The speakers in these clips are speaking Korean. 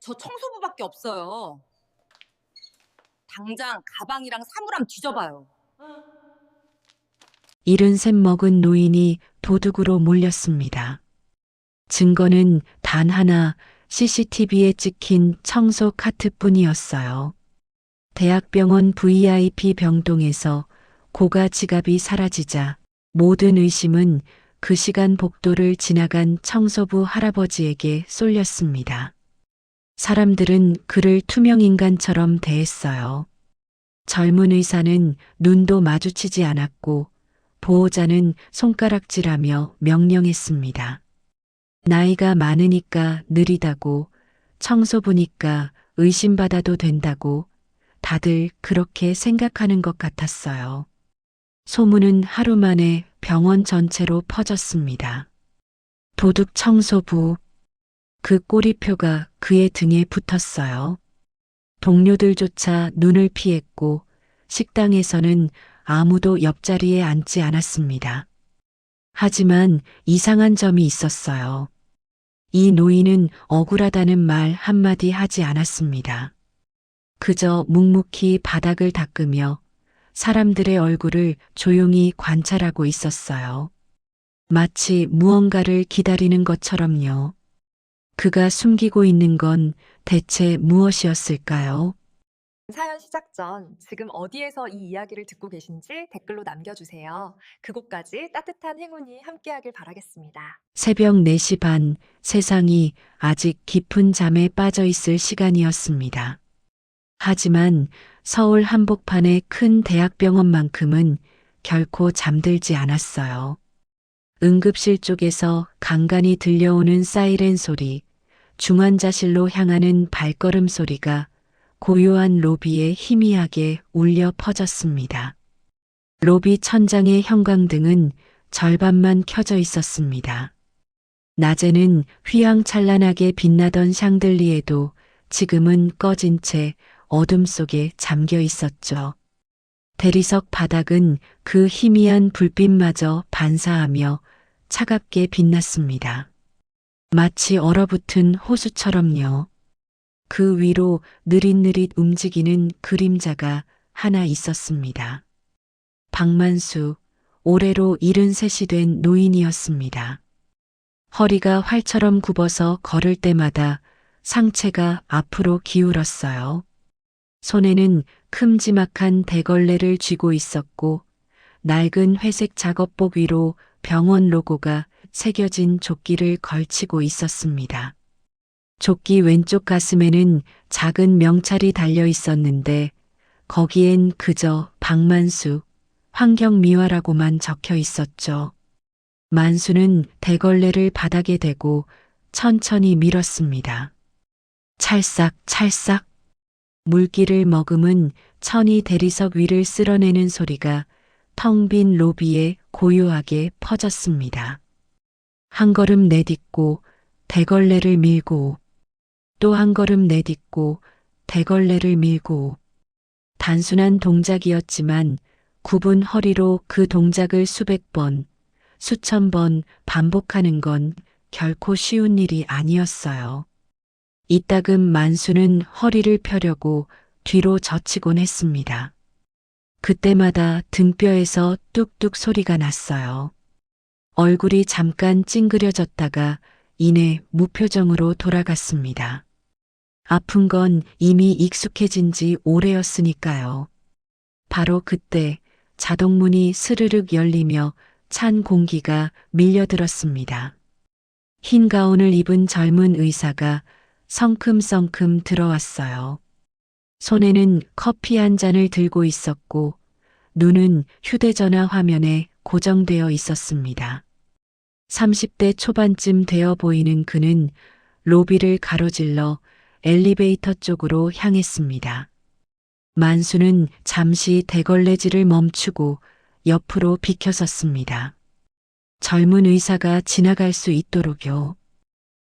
저 청소부밖에 없어요. 당장 가방이랑 사물함 뒤져봐요. 이른 샘 먹은 노인이 도둑으로 몰렸습니다. 증거는 단 하나 CCTV에 찍힌 청소 카트뿐이었어요. 대학병원 VIP 병동에서 고가 지갑이 사라지자 모든 의심은 그 시간 복도를 지나간 청소부 할아버지에게 쏠렸습니다. 사람들은 그를 투명인간처럼 대했어요. 젊은 의사는 눈도 마주치지 않았고 보호자는 손가락질하며 명령했습니다. 나이가 많으니까 느리다고, 청소부니까 의심받아도 된다고 다들 그렇게 생각하는 것 같았어요. 소문은 하루 만에 병원 전체로 퍼졌습니다. 도둑 청소부, 그 꼬리표가 그의 등에 붙었어요. 동료들조차 눈을 피했고 식당에서는 아무도 옆자리에 앉지 않았습니다. 하지만 이상한 점이 있었어요. 이 노인은 억울하다는 말 한마디 하지 않았습니다. 그저 묵묵히 바닥을 닦으며 사람들의 얼굴을 조용히 관찰하고 있었어요. 마치 무언가를 기다리는 것처럼요. 그가 숨기고 있는 건 대체 무엇이었을까요? 사연 시작 전 지금 어디에서 이 이야기를 듣고 계신지 댓글로 남겨주세요. 그곳까지 따뜻한 행운이 함께하길 바라겠습니다. 새벽 4시 반, 세상이 아직 깊은 잠에 빠져 있을 시간이었습니다. 하지만 서울 한복판의 큰 대학병원만큼은 결코 잠들지 않았어요. 응급실 쪽에서 간간히 들려오는 사이렌 소리, 중환자실로 향하는 발걸음 소리가 고요한 로비에 희미하게 울려 퍼졌습니다. 로비 천장의 형광등은 절반만 켜져 있었습니다. 낮에는 휘황찬란하게 빛나던 샹들리에도 지금은 꺼진 채 어둠 속에 잠겨 있었죠. 대리석 바닥은 그 희미한 불빛마저 반사하며 차갑게 빛났습니다. 마치 얼어붙은 호수처럼요. 그 위로 느릿느릿 움직이는 그림자가 하나 있었습니다. 박만수, 올해로 73이 된 노인이었습니다. 허리가 활처럼 굽어서 걸을 때마다 상체가 앞으로 기울었어요. 손에는 큼지막한 대걸레를 쥐고 있었고 낡은 회색 작업복 위로 병원 로고가 새겨진 조끼를 걸치고 있었습니다. 조끼 왼쪽 가슴에는 작은 명찰이 달려 있었는데 거기엔 그저 박만수, 환경미화라고만 적혀 있었죠. 만수는 대걸레를 바닥에 대고 천천히 밀었습니다. 찰싹 찰싹 물기를 머금은 천이 대리석 위를 쓸어내는 소리가 텅 빈 로비에 고요하게 퍼졌습니다. 한 걸음 내딛고 대걸레를 밀고 또 한 걸음 내딛고 대걸레를 밀고 단순한 동작이었지만 굽은 허리로 그 동작을 수백 번, 수천 번 반복하는 건 결코 쉬운 일이 아니었어요. 이따금 만수는 허리를 펴려고 뒤로 젖히곤 했습니다. 그때마다 등뼈에서 뚝뚝 소리가 났어요. 얼굴이 잠깐 찡그려졌다가 이내 무표정으로 돌아갔습니다. 아픈 건 이미 익숙해진 지 오래였으니까요. 바로 그때 자동문이 스르륵 열리며 찬 공기가 밀려들었습니다. 흰 가운을 입은 젊은 의사가 성큼성큼 들어왔어요. 손에는 커피 한 잔을 들고 있었고 눈은 휴대전화 화면에 고정되어 있었습니다. 30대 초반쯤 되어 보이는 그는 로비를 가로질러 엘리베이터 쪽으로 향했습니다. 만수는 잠시 대걸레질을 멈추고 옆으로 비켜섰습니다. 젊은 의사가 지나갈 수 있도록요.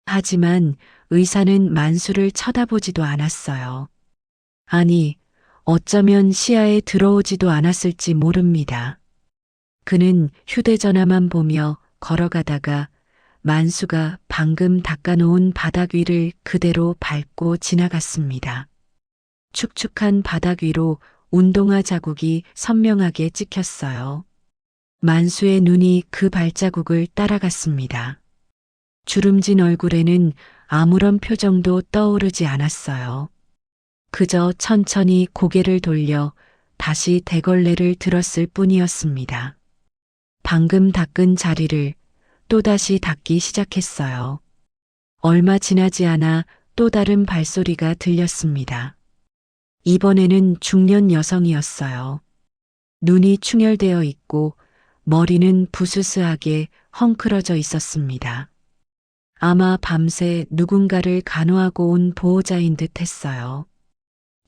하지만 의사는 만수를 쳐다보지도 않았어요. 아니, 어쩌면 시야에 들어오지도 않았을지 모릅니다. 그는 휴대전화만 보며 걸어가다가 만수가 방금 닦아놓은 바닥 위를 그대로 밟고 지나갔습니다. 축축한 바닥 위로 운동화 자국이 선명하게 찍혔어요. 만수의 눈이 그 발자국을 따라갔습니다. 주름진 얼굴에는 아무런 표정도 떠오르지 않았어요. 그저 천천히 고개를 돌려 다시 대걸레를 들었을 뿐이었습니다. 방금 닦은 자리를 또다시 닦기 시작했어요. 얼마 지나지 않아 또 다른 발소리가 들렸습니다. 이번에는 중년 여성이었어요. 눈이 충혈되어 있고 머리는 부스스하게 헝클어져 있었습니다. 아마 밤새 누군가를 간호하고 온 보호자인 듯 했어요.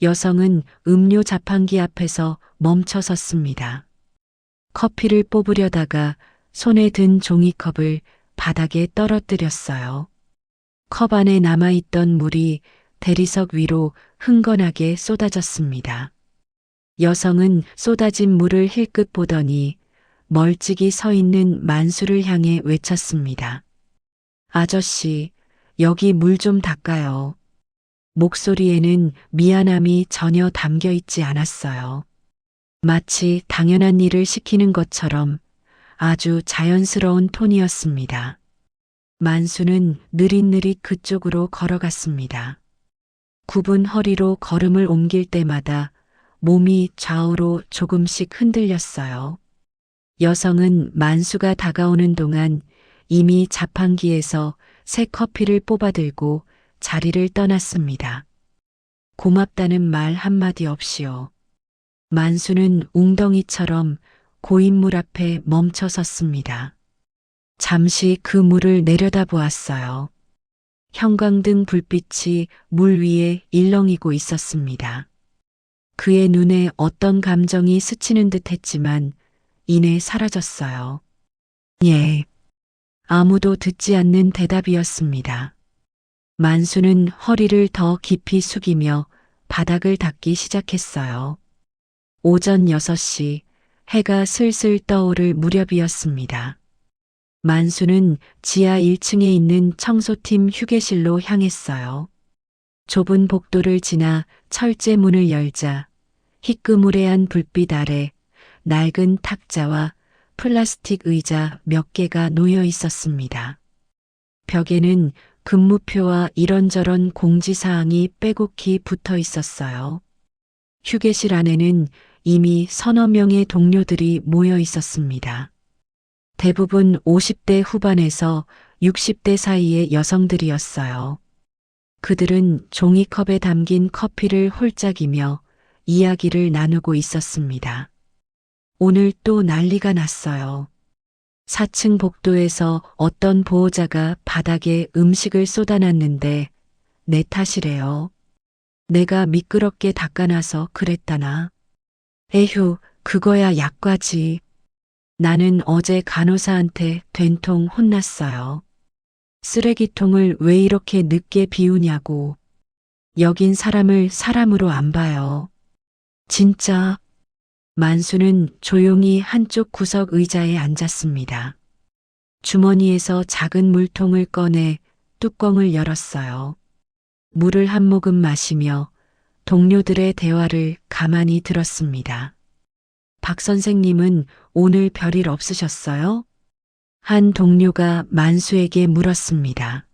여성은 음료 자판기 앞에서 멈춰 섰습니다. 커피를 뽑으려다가 손에 든 종이컵을 바닥에 떨어뜨렸어요. 컵 안에 남아있던 물이 대리석 위로 흥건하게 쏟아졌습니다. 여성은 쏟아진 물을 힐끗 보더니 멀찍이 서 있는 만수를 향해 외쳤습니다. 아저씨, 여기 물 좀 닦아요. 목소리에는 미안함이 전혀 담겨 있지 않았어요. 마치 당연한 일을 시키는 것처럼 아주 자연스러운 톤이었습니다. 만수는 느릿느릿 그쪽으로 걸어갔습니다. 굽은 허리로 걸음을 옮길 때마다 몸이 좌우로 조금씩 흔들렸어요. 여성은 만수가 다가오는 동안 이미 자판기에서 새 커피를 뽑아들고 자리를 떠났습니다. 고맙다는 말 한마디 없이요. 만수는 웅덩이처럼 고인물 앞에 멈춰 섰습니다. 잠시 그 물을 내려다보았어요. 형광등 불빛이 물 위에 일렁이고 있었습니다. 그의 눈에 어떤 감정이 스치는 듯 했지만 이내 사라졌어요. 예. 아무도 듣지 않는 대답이었습니다. 만수는 허리를 더 깊이 숙이며 바닥을 닦기 시작했어요. 오전 6시 해가 슬슬 떠오를 무렵이었습니다. 만수는 지하 1층에 있는 청소팀 휴게실로 향했어요. 좁은 복도를 지나 철제 문을 열자 희끄무레한 불빛 아래 낡은 탁자와 플라스틱 의자 몇 개가 놓여 있었습니다. 벽에는 근무표와 이런저런 공지사항이 빼곡히 붙어 있었어요. 휴게실 안에는 이미 서너 명의 동료들이 모여 있었습니다. 대부분 50대 후반에서 60대 사이의 여성들이었어요. 그들은 종이컵에 담긴 커피를 홀짝이며 이야기를 나누고 있었습니다. 오늘 또 난리가 났어요. 4층 복도에서 어떤 보호자가 바닥에 음식을 쏟아놨는데 내 탓이래요. 내가 미끄럽게 닦아놔서 그랬다나. 에휴, 그거야 약과지. 나는 어제 간호사한테 된통 혼났어요. 쓰레기통을 왜 이렇게 늦게 비우냐고. 여긴 사람을 사람으로 안 봐요. 진짜. 만수는 조용히 한쪽 구석 의자에 앉았습니다. 주머니에서 작은 물통을 꺼내 뚜껑을 열었어요. 물을 한 모금 마시며 동료들의 대화를 가만히 들었습니다. 박 선생님은 오늘 별일 없으셨어요? 한 동료가 만수에게 물었습니다.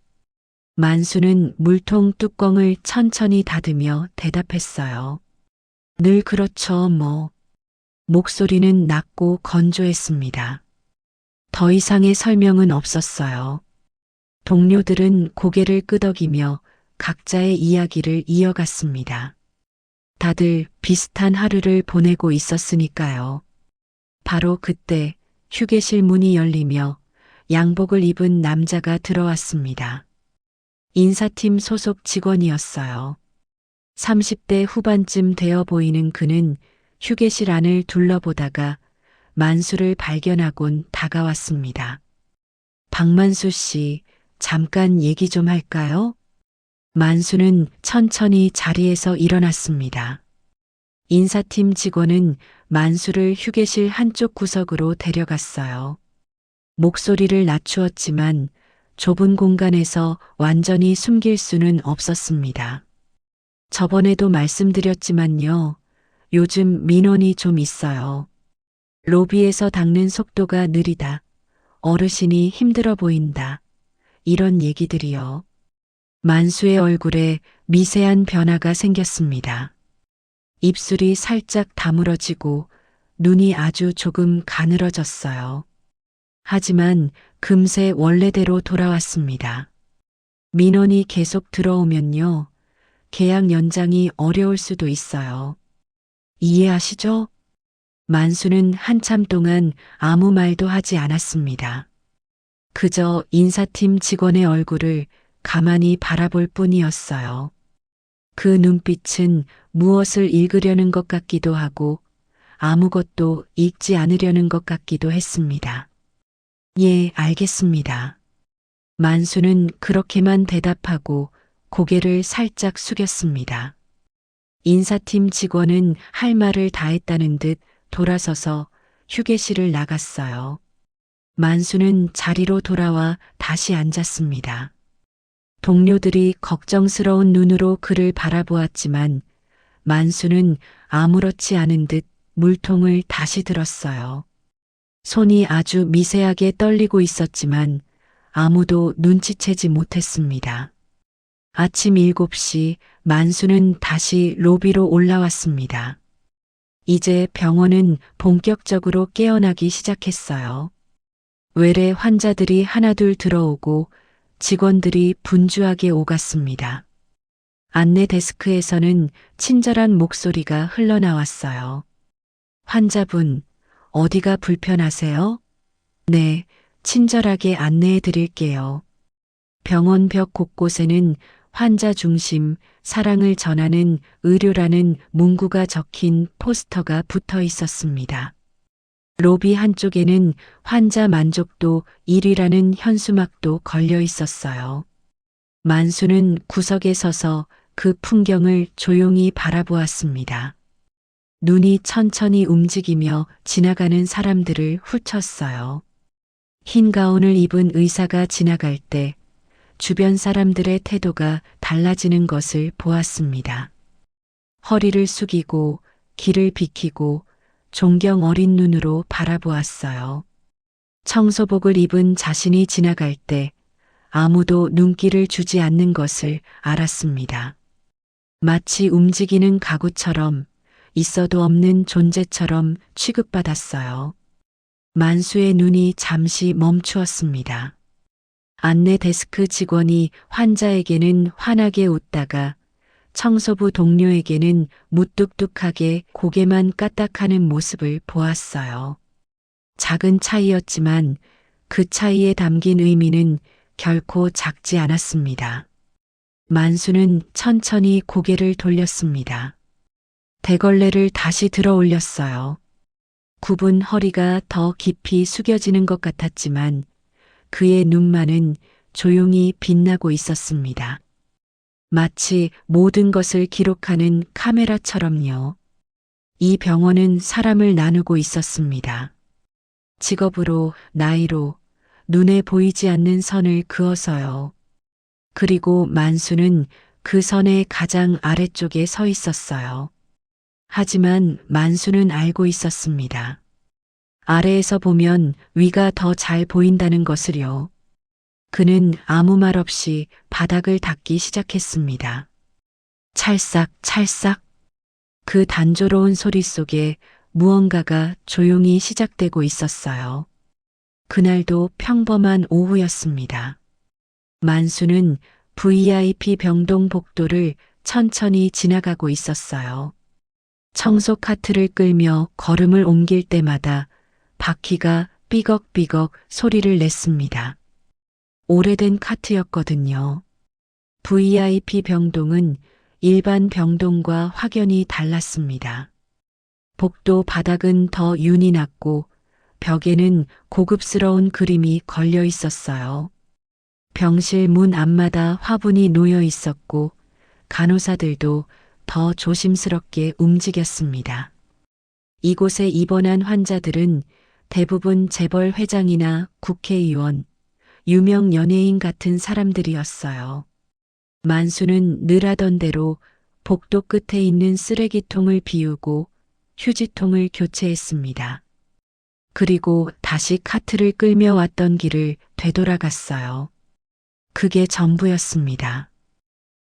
만수는 물통 뚜껑을 천천히 닫으며 대답했어요. 늘 그렇죠, 뭐. 목소리는 낮고 건조했습니다. 더 이상의 설명은 없었어요. 동료들은 고개를 끄덕이며 각자의 이야기를 이어갔습니다. 다들 비슷한 하루를 보내고 있었으니까요. 바로 그때 휴게실 문이 열리며 양복을 입은 남자가 들어왔습니다. 인사팀 소속 직원이었어요. 30대 후반쯤 되어 보이는 그는 휴게실 안을 둘러보다가 만수를 발견하곤 다가왔습니다. 박만수 씨, 잠깐 얘기 좀 할까요? 만수는 천천히 자리에서 일어났습니다. 인사팀 직원은 만수를 휴게실 한쪽 구석으로 데려갔어요. 목소리를 낮추었지만 좁은 공간에서 완전히 숨길 수는 없었습니다. 저번에도 말씀드렸지만요. 요즘 민원이 좀 있어요. 로비에서 닦는 속도가 느리다. 어르신이 힘들어 보인다. 이런 얘기들이요. 만수의 얼굴에 미세한 변화가 생겼습니다. 입술이 살짝 다물어지고 눈이 아주 조금 가늘어졌어요. 하지만 금세 원래대로 돌아왔습니다. 민원이 계속 들어오면요. 계약 연장이 어려울 수도 있어요. 이해하시죠? 만수는 한참 동안 아무 말도 하지 않았습니다. 그저 인사팀 직원의 얼굴을 가만히 바라볼 뿐이었어요. 그 눈빛은 무엇을 읽으려는 것 같기도 하고 아무것도 읽지 않으려는 것 같기도 했습니다. 예, 알겠습니다. 만수는 그렇게만 대답하고 고개를 살짝 숙였습니다. 인사팀 직원은 할 말을 다 했다는 듯 돌아서서 휴게실을 나갔어요. 만수는 자리로 돌아와 다시 앉았습니다. 동료들이 걱정스러운 눈으로 그를 바라보았지만 만수는 아무렇지 않은 듯 물통을 다시 들었어요. 손이 아주 미세하게 떨리고 있었지만 아무도 눈치채지 못했습니다. 아침 7시 만수는 다시 로비로 올라왔습니다. 이제 병원은 본격적으로 깨어나기 시작했어요. 외래 환자들이 하나둘 들어오고 직원들이 분주하게 오갔습니다. 안내 데스크에서는 친절한 목소리가 흘러나왔어요. 환자분, 어디가 불편하세요? 네, 친절하게 안내해 드릴게요. 병원 벽 곳곳에는 환자 중심, 사랑을 전하는 의료라는 문구가 적힌 포스터가 붙어 있었습니다. 로비 한쪽에는 환자 만족도 1위라는 현수막도 걸려 있었어요. 만수는 구석에 서서 그 풍경을 조용히 바라보았습니다. 눈이 천천히 움직이며 지나가는 사람들을 훑었어요. 흰 가운을 입은 의사가 지나갈 때 주변 사람들의 태도가 달라지는 것을 보았습니다. 허리를 숙이고 길을 비키고 존경 어린 눈으로 바라보았어요. 청소복을 입은 자신이 지나갈 때 아무도 눈길을 주지 않는 것을 알았습니다. 마치 움직이는 가구처럼 있어도 없는 존재처럼 취급받았어요. 만수의 눈이 잠시 멈추었습니다. 안내 데스크 직원이 환자에게는 환하게 웃다가 청소부 동료에게는 무뚝뚝하게 고개만 까딱하는 모습을 보았어요. 작은 차이였지만 그 차이에 담긴 의미는 결코 작지 않았습니다. 만수는 천천히 고개를 돌렸습니다. 대걸레를 다시 들어 올렸어요. 굽은 허리가 더 깊이 숙여지는 것 같았지만 그의 눈만은 조용히 빛나고 있었습니다. 마치 모든 것을 기록하는 카메라처럼요. 이 병원은 사람을 나누고 있었습니다. 직업으로, 나이로, 눈에 보이지 않는 선을 그어서요. 그리고 만수는 그 선의 가장 아래쪽에 서 있었어요. 하지만 만수는 알고 있었습니다. 아래에서 보면 위가 더 잘 보인다는 것을요. 그는 아무 말 없이 바닥을 닦기 시작했습니다. 찰싹 찰싹. 그 단조로운 소리 속에 무언가가 조용히 시작되고 있었어요. 그날도 평범한 오후였습니다. 만수는 VIP 병동 복도를 천천히 지나가고 있었어요. 청소 카트를 끌며 걸음을 옮길 때마다 바퀴가 삐걱삐걱 소리를 냈습니다. 오래된 카트였거든요. VIP 병동은 일반 병동과 확연히 달랐습니다. 복도 바닥은 더 윤이 났고 벽에는 고급스러운 그림이 걸려 있었어요. 병실 문 앞마다 화분이 놓여 있었고 간호사들도 더 조심스럽게 움직였습니다. 이곳에 입원한 환자들은 대부분 재벌 회장이나 국회의원, 유명 연예인 같은 사람들이었어요. 만수는 늘 하던 대로 복도 끝에 있는 쓰레기통을 비우고 휴지통을 교체했습니다. 그리고 다시 카트를 끌며 왔던 길을 되돌아갔어요. 그게 전부였습니다.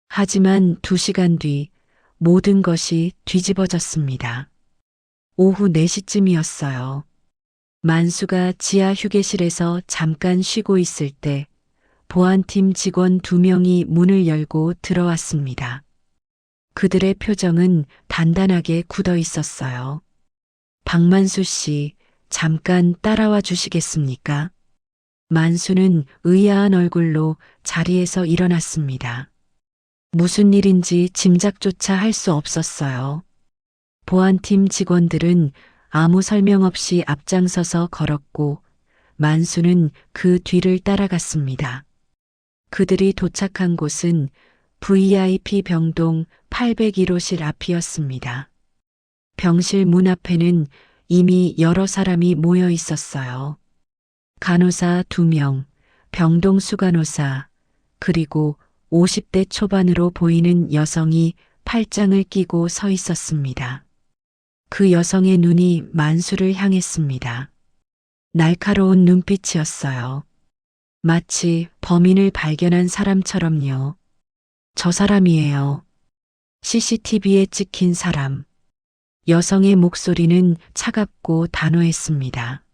하지만 2시간 뒤 모든 것이 뒤집어졌습니다. 오후 4시쯤이었어요. 만수가 지하 휴게실에서 잠깐 쉬고 있을 때 보안팀 직원 2명이 문을 열고 들어왔습니다. 그들의 표정은 단단하게 굳어 있었어요. 박만수 씨, 잠깐 따라와 주시겠습니까? 만수는 의아한 얼굴로 자리에서 일어났습니다. 무슨 일인지 짐작조차 할 수 없었어요. 보안팀 직원들은 아무 설명 없이 앞장서서 걸었고 만수는 그 뒤를 따라갔습니다. 그들이 도착한 곳은 VIP 병동 801호실 앞이었습니다. 병실 문 앞에는 이미 여러 사람이 모여 있었어요. 간호사 2명, 병동 수간호사, 그리고 50대 초반으로 보이는 여성이 팔짱을 끼고 서 있었습니다. 그 여성의 눈이 만수를 향했습니다. 날카로운 눈빛이었어요. 마치 범인을 발견한 사람처럼요. 저 사람이에요. CCTV에 찍힌 사람. 여성의 목소리는 차갑고 단호했습니다.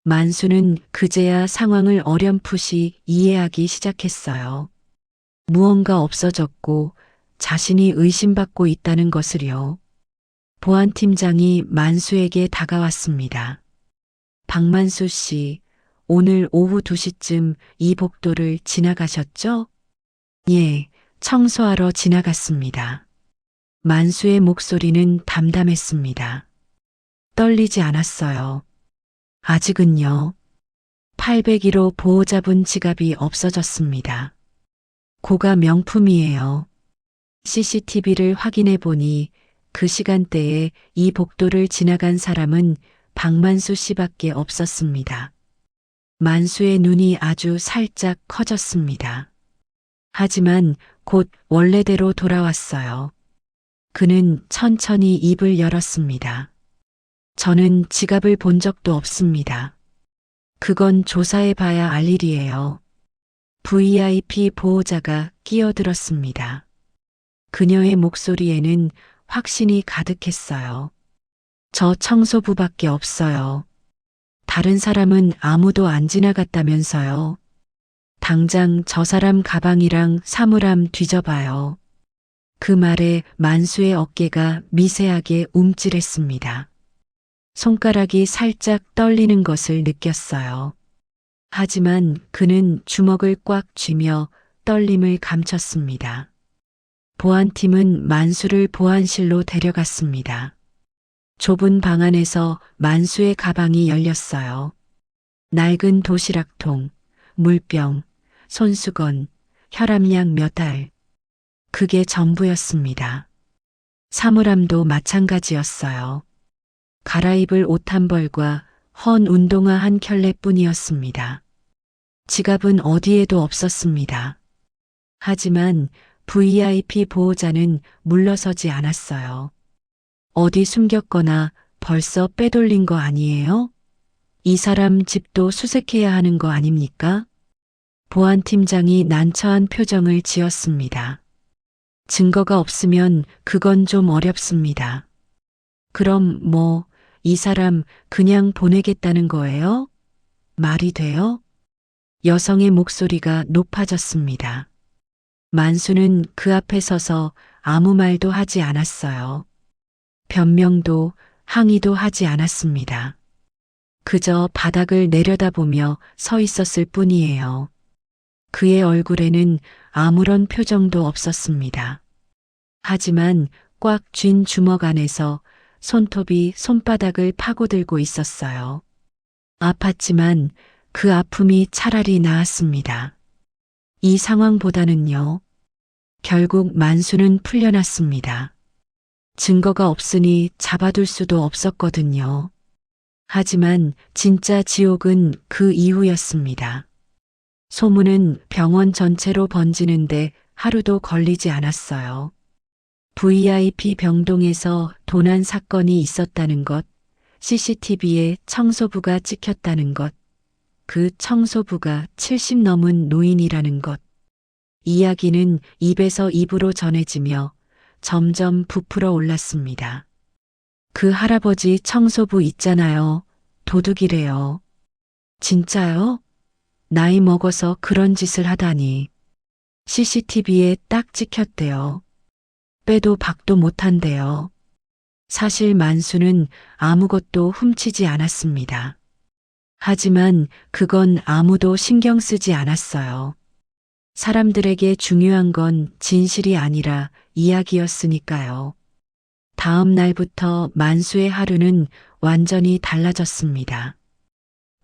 만수는 그제야 상황을 어렴풋이 이해하기 시작했어요. 무언가 없어졌고 자신이 의심받고 있다는 것을요. 보안팀장이 만수에게 다가왔습니다. 박만수 씨, 오늘 오후 2시쯤 이 복도를 지나가셨죠? 예, 청소하러 지나갔습니다. 만수의 목소리는 담담했습니다. 떨리지 않았어요. 아직은요. 801호 보호자분 지갑이 없어졌습니다. 고가 명품이에요. CCTV를 확인해 보니 그 시간대에 이 복도를 지나간 사람은 박만수 씨밖에 없었습니다. 만수의 눈이 아주 살짝 커졌습니다. 하지만 곧 원래대로 돌아왔어요. 그는 천천히 입을 열었습니다. 저는 지갑을 본 적도 없습니다. 그건 조사해 봐야 알 일이에요. VIP 보호자가 끼어들었습니다. 그녀의 목소리에는 확신이 가득했어요. 저 청소부밖에 없어요. 다른 사람은 아무도 안 지나갔다면서요. 당장 저 사람 가방이랑 사물함 뒤져봐요. 그 말에 만수의 어깨가 미세하게 움찔했습니다. 손가락이 살짝 떨리는 것을 느꼈어요. 하지만 그는 주먹을 꽉 쥐며 떨림을 감췄습니다. 보안팀은 만수를 보안실로 데려갔습니다. 좁은 방 안에서 만수의 가방이 열렸어요. 낡은 도시락통, 물병, 손수건, 혈압약 몇 알. 그게 전부였습니다. 사물함도 마찬가지였어요. 갈아입을 옷 한 벌과 헌 운동화 한 켤레뿐이었습니다. 지갑은 어디에도 없었습니다. 하지만 VIP 보호자는 물러서지 않았어요. 어디 숨겼거나 벌써 빼돌린 거 아니에요? 이 사람 집도 수색해야 하는 거 아닙니까? 보안팀장이 난처한 표정을 지었습니다. 증거가 없으면 그건 좀 어렵습니다. 그럼 이 사람 그냥 보내겠다는 거예요? 말이 돼요? 여성의 목소리가 높아졌습니다. 만수는 그 앞에 서서 아무 말도 하지 않았어요. 변명도 항의도 하지 않았습니다. 그저 바닥을 내려다보며 서 있었을 뿐이에요. 그의 얼굴에는 아무런 표정도 없었습니다. 하지만 꽉 쥔 주먹 안에서 손톱이 손바닥을 파고들고 있었어요. 아팠지만 그 아픔이 차라리 나았습니다. 이 상황보다는요. 결국 만수는 풀려났습니다. 증거가 없으니 잡아둘 수도 없었거든요. 하지만 진짜 지옥은 그 이후였습니다. 소문은 병원 전체로 번지는데 하루도 걸리지 않았어요. VIP 병동에서 도난 사건이 있었다는 것, CCTV에 청소부가 찍혔다는 것, 그 청소부가 70 넘은 노인이라는 것. 이야기는 입에서 입으로 전해지며 점점 부풀어 올랐습니다. 그 할아버지 청소부 있잖아요. 도둑이래요. 진짜요? 나이 먹어서 그런 짓을 하다니. CCTV에 딱 찍혔대요. 빼도 박도 못한대요. 사실 만수는 아무것도 훔치지 않았습니다. 하지만 그건 아무도 신경 쓰지 않았어요. 사람들에게 중요한 건 진실이 아니라 이야기였으니까요. 다음 날부터 만수의 하루는 완전히 달라졌습니다.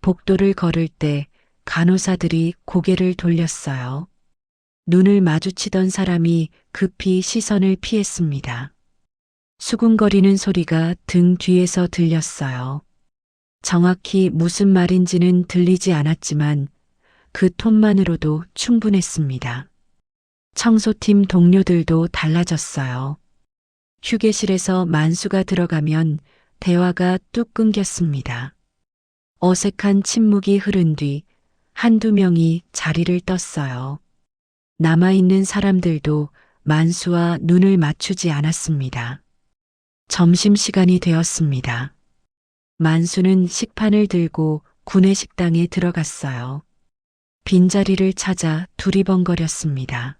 복도를 걸을 때 간호사들이 고개를 돌렸어요. 눈을 마주치던 사람이 급히 시선을 피했습니다. 수군거리는 소리가 등 뒤에서 들렸어요. 정확히 무슨 말인지는 들리지 않았지만 그 톤만으로도 충분했습니다. 청소팀 동료들도 달라졌어요. 휴게실에서 만수가 들어가면 대화가 뚝 끊겼습니다. 어색한 침묵이 흐른 뒤 한두 명이 자리를 떴어요. 남아있는 사람들도 만수와 눈을 맞추지 않았습니다. 점심시간이 되었습니다. 만수는 식판을 들고 구내식당에 들어갔어요. 빈자리를 찾아 두리번거렸습니다.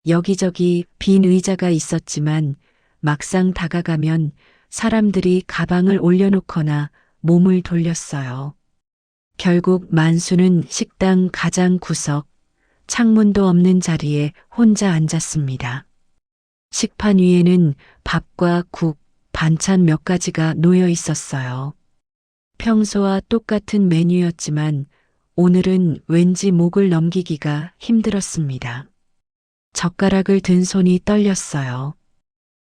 여기저기 빈 의자가 있었지만 막상 다가가면 사람들이 가방을 올려놓거나 몸을 돌렸어요. 결국 만수는 식당 가장 구석, 창문도 없는 자리에 혼자 앉았습니다. 식판 위에는 밥과 국, 반찬 몇 가지가 놓여 있었어요. 평소와 똑같은 메뉴였지만 오늘은 왠지 목을 넘기기가 힘들었습니다. 젓가락을 든 손이 떨렸어요.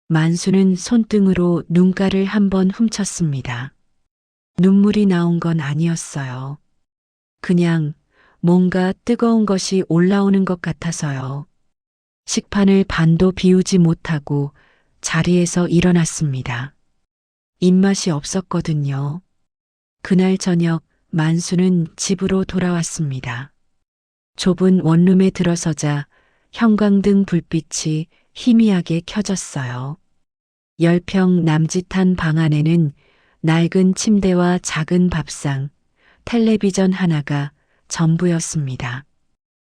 만수는 손등으로 눈가를 한번 훔쳤습니다. 눈물이 나온 건 아니었어요. 그냥 뭔가 뜨거운 것이 올라오는 것 같아서요. 식판을 반도 비우지 못하고 자리에서 일어났습니다. 입맛이 없었거든요. 그날 저녁 만수는 집으로 돌아왔습니다. 좁은 원룸에 들어서자 형광등 불빛이 희미하게 켜졌어요. 10평 남짓한 방 안에는 낡은 침대와 작은 밥상, 텔레비전 하나가 전부였습니다.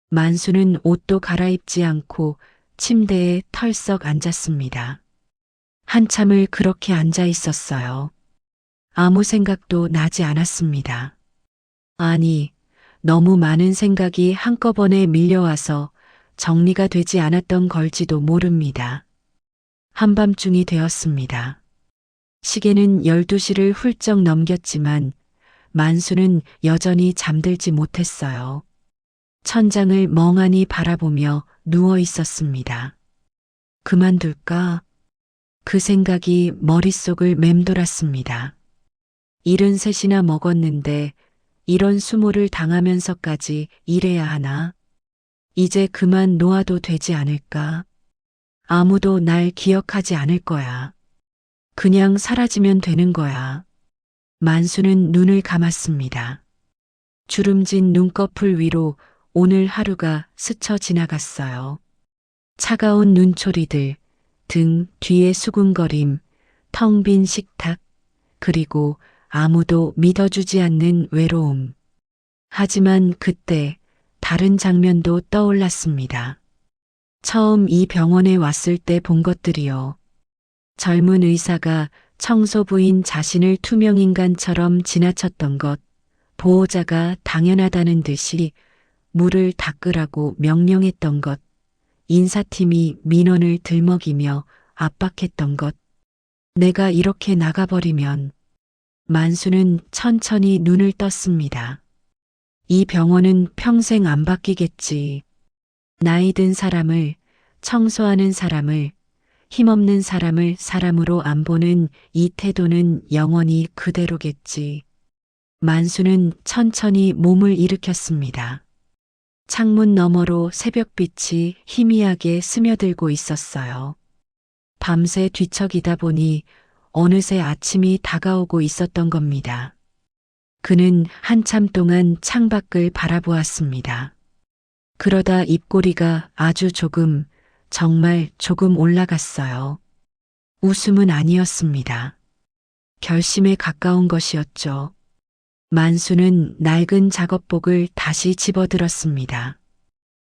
만수는 옷도 갈아입지 않고 침대에 털썩 앉았습니다. 한참을 그렇게 앉아 있었어요. 아무 생각도 나지 않았습니다. 아니, 너무 많은 생각이 한꺼번에 밀려와서 정리가 되지 않았던 걸지도 모릅니다. 한밤중이 되었습니다. 시계는 12시를 훌쩍 넘겼지만 만수는 여전히 잠들지 못했어요. 천장을 멍하니 바라보며 누워 있었습니다. 그만둘까? 그 생각이 머릿속을 맴돌았습니다. 73이나 먹었는데 이런 수모를 당하면서까지 일해야 하나? 이제 그만 놓아도 되지 않을까? 아무도 날 기억하지 않을 거야. 그냥 사라지면 되는 거야. 만수는 눈을 감았습니다. 주름진 눈꺼풀 위로 오늘 하루가 스쳐 지나갔어요. 차가운 눈초리들, 등 뒤의 수군거림, 텅 빈 식탁, 그리고 아무도 믿어주지 않는 외로움. 하지만 그때 다른 장면도 떠올랐습니다. 처음 이 병원에 왔을 때 본 것들이요. 젊은 의사가 청소부인 자신을 투명인간처럼 지나쳤던 것, 보호자가 당연하다는 듯이 물을 닦으라고 명령했던 것, 인사팀이 민원을 들먹이며 압박했던 것. 내가 이렇게 나가버리면 만수는 천천히 눈을 떴습니다. 이 병원은 평생 안 바뀌겠지. 나이 든 사람을, 청소하는 사람을, 힘없는 사람을 사람으로 안 보는 이 태도는 영원히 그대로겠지. 만수는 천천히 몸을 일으켰습니다. 창문 너머로 새벽빛이 희미하게 스며들고 있었어요. 밤새 뒤척이다 보니 어느새 아침이 다가오고 있었던 겁니다. 그는 한참 동안 창밖을 바라보았습니다. 그러다 입꼬리가 아주 조금, 정말 조금 올라갔어요. 웃음은 아니었습니다. 결심에 가까운 것이었죠. 만수는 낡은 작업복을 다시 집어들었습니다.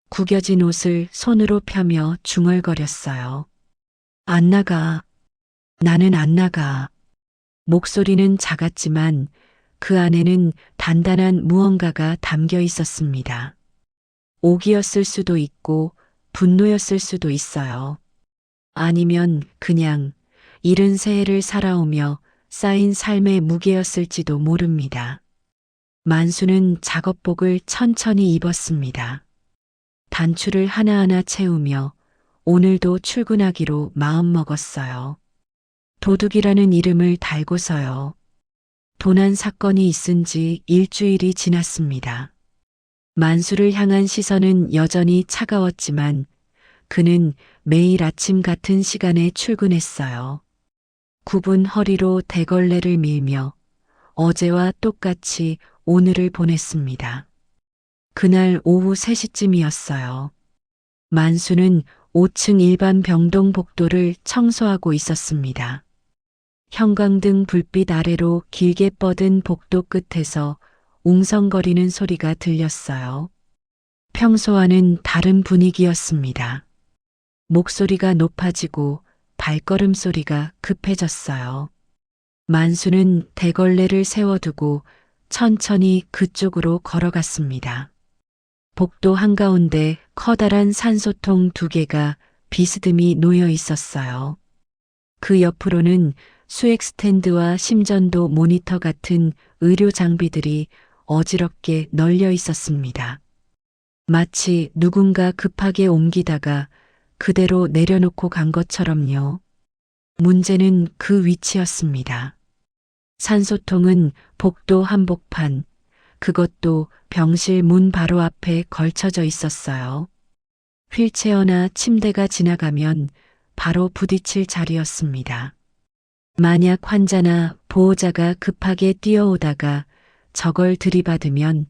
구겨진 옷을 손으로 펴며 중얼거렸어요. 안 나가. 나는 안 나가. 목소리는 작았지만 그 안에는 단단한 무언가가 담겨 있었습니다. 오기였을 수도 있고 분노였을 수도 있어요. 아니면 그냥 이른 새해를 살아오며 쌓인 삶의 무게였을지도 모릅니다. 만수는 작업복을 천천히 입었습니다. 단추를 하나하나 채우며 오늘도 출근하기로 마음먹었어요. 도둑이라는 이름을 달고서요. 도난 사건이 있은 지 일주일이 지났습니다. 만수를 향한 시선은 여전히 차가웠지만 그는 매일 아침 같은 시간에 출근했어요. 굽은 허리로 대걸레를 밀며 어제와 똑같이 오늘을 보냈습니다. 그날 오후 3시쯤이었어요. 만수는 5층 일반 병동 복도를 청소하고 있었습니다. 형광등 불빛 아래로 길게 뻗은 복도 끝에서 웅성거리는 소리가 들렸어요. 평소와는 다른 분위기였습니다. 목소리가 높아지고 발걸음 소리가 급해졌어요. 만수는 대걸레를 세워두고 천천히 그쪽으로 걸어갔습니다. 복도 한가운데 커다란 산소통 2개가 비스듬히 놓여 있었어요. 그 옆으로는 수액 스탠드와 심전도 모니터 같은 의료 장비들이 어지럽게 널려 있었습니다. 마치 누군가 급하게 옮기다가 그대로 내려놓고 간 것처럼요. 문제는 그 위치였습니다. 산소통은 복도 한복판, 그것도 병실 문 바로 앞에 걸쳐져 있었어요. 휠체어나 침대가 지나가면 바로 부딪힐 자리였습니다. 만약 환자나 보호자가 급하게 뛰어오다가 저걸 들이받으면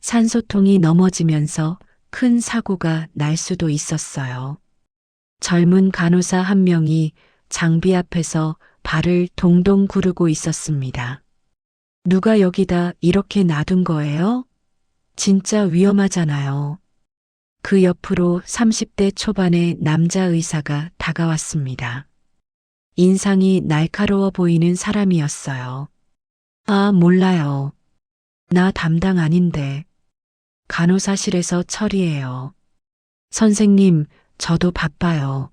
산소통이 넘어지면서 큰 사고가 날 수도 있었어요. 젊은 간호사 한 명이 장비 앞에서 발을 동동 구르고 있었습니다. 누가 여기다 이렇게 놔둔 거예요? 진짜 위험하잖아요. 그 옆으로 30대 초반의 남자 의사가 다가왔습니다. 인상이 날카로워 보이는 사람이었어요. 아, 몰라요. 나 담당 아닌데. 간호사실에서 처리해요. 선생님, 저도 바빠요.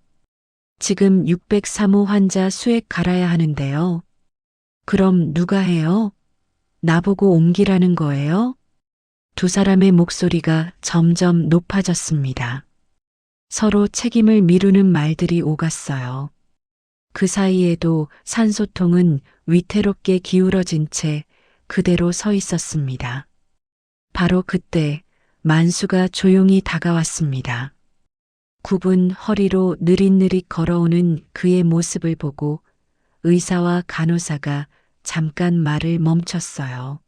지금 603호 환자 수액 갈아야 하는데요. 그럼 누가 해요? 나보고 옮기라는 거예요? 두 사람의 목소리가 점점 높아졌습니다. 서로 책임을 미루는 말들이 오갔어요. 그 사이에도 산소통은 위태롭게 기울어진 채 그대로 서 있었습니다. 바로 그때 만수가 조용히 다가왔습니다. 굽은 허리로 느릿느릿 걸어오는 그의 모습을 보고 의사와 간호사가 잠깐 말을 멈췄어요.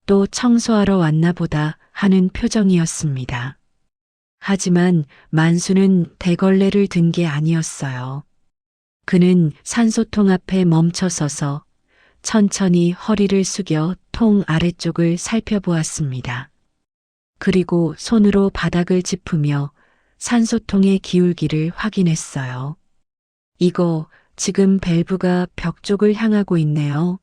또 청소하러 왔나 보다 하는 표정이었습니다. 하지만 만수는 대걸레를 든 게 아니었어요. 그는 산소통 앞에 멈춰서서 천천히 허리를 숙여 통 아래쪽을 살펴보았습니다. 그리고 손으로 바닥을 짚으며 산소통의 기울기를 확인했어요. 이거 지금 밸브가 벽 쪽을 향하고 있네요.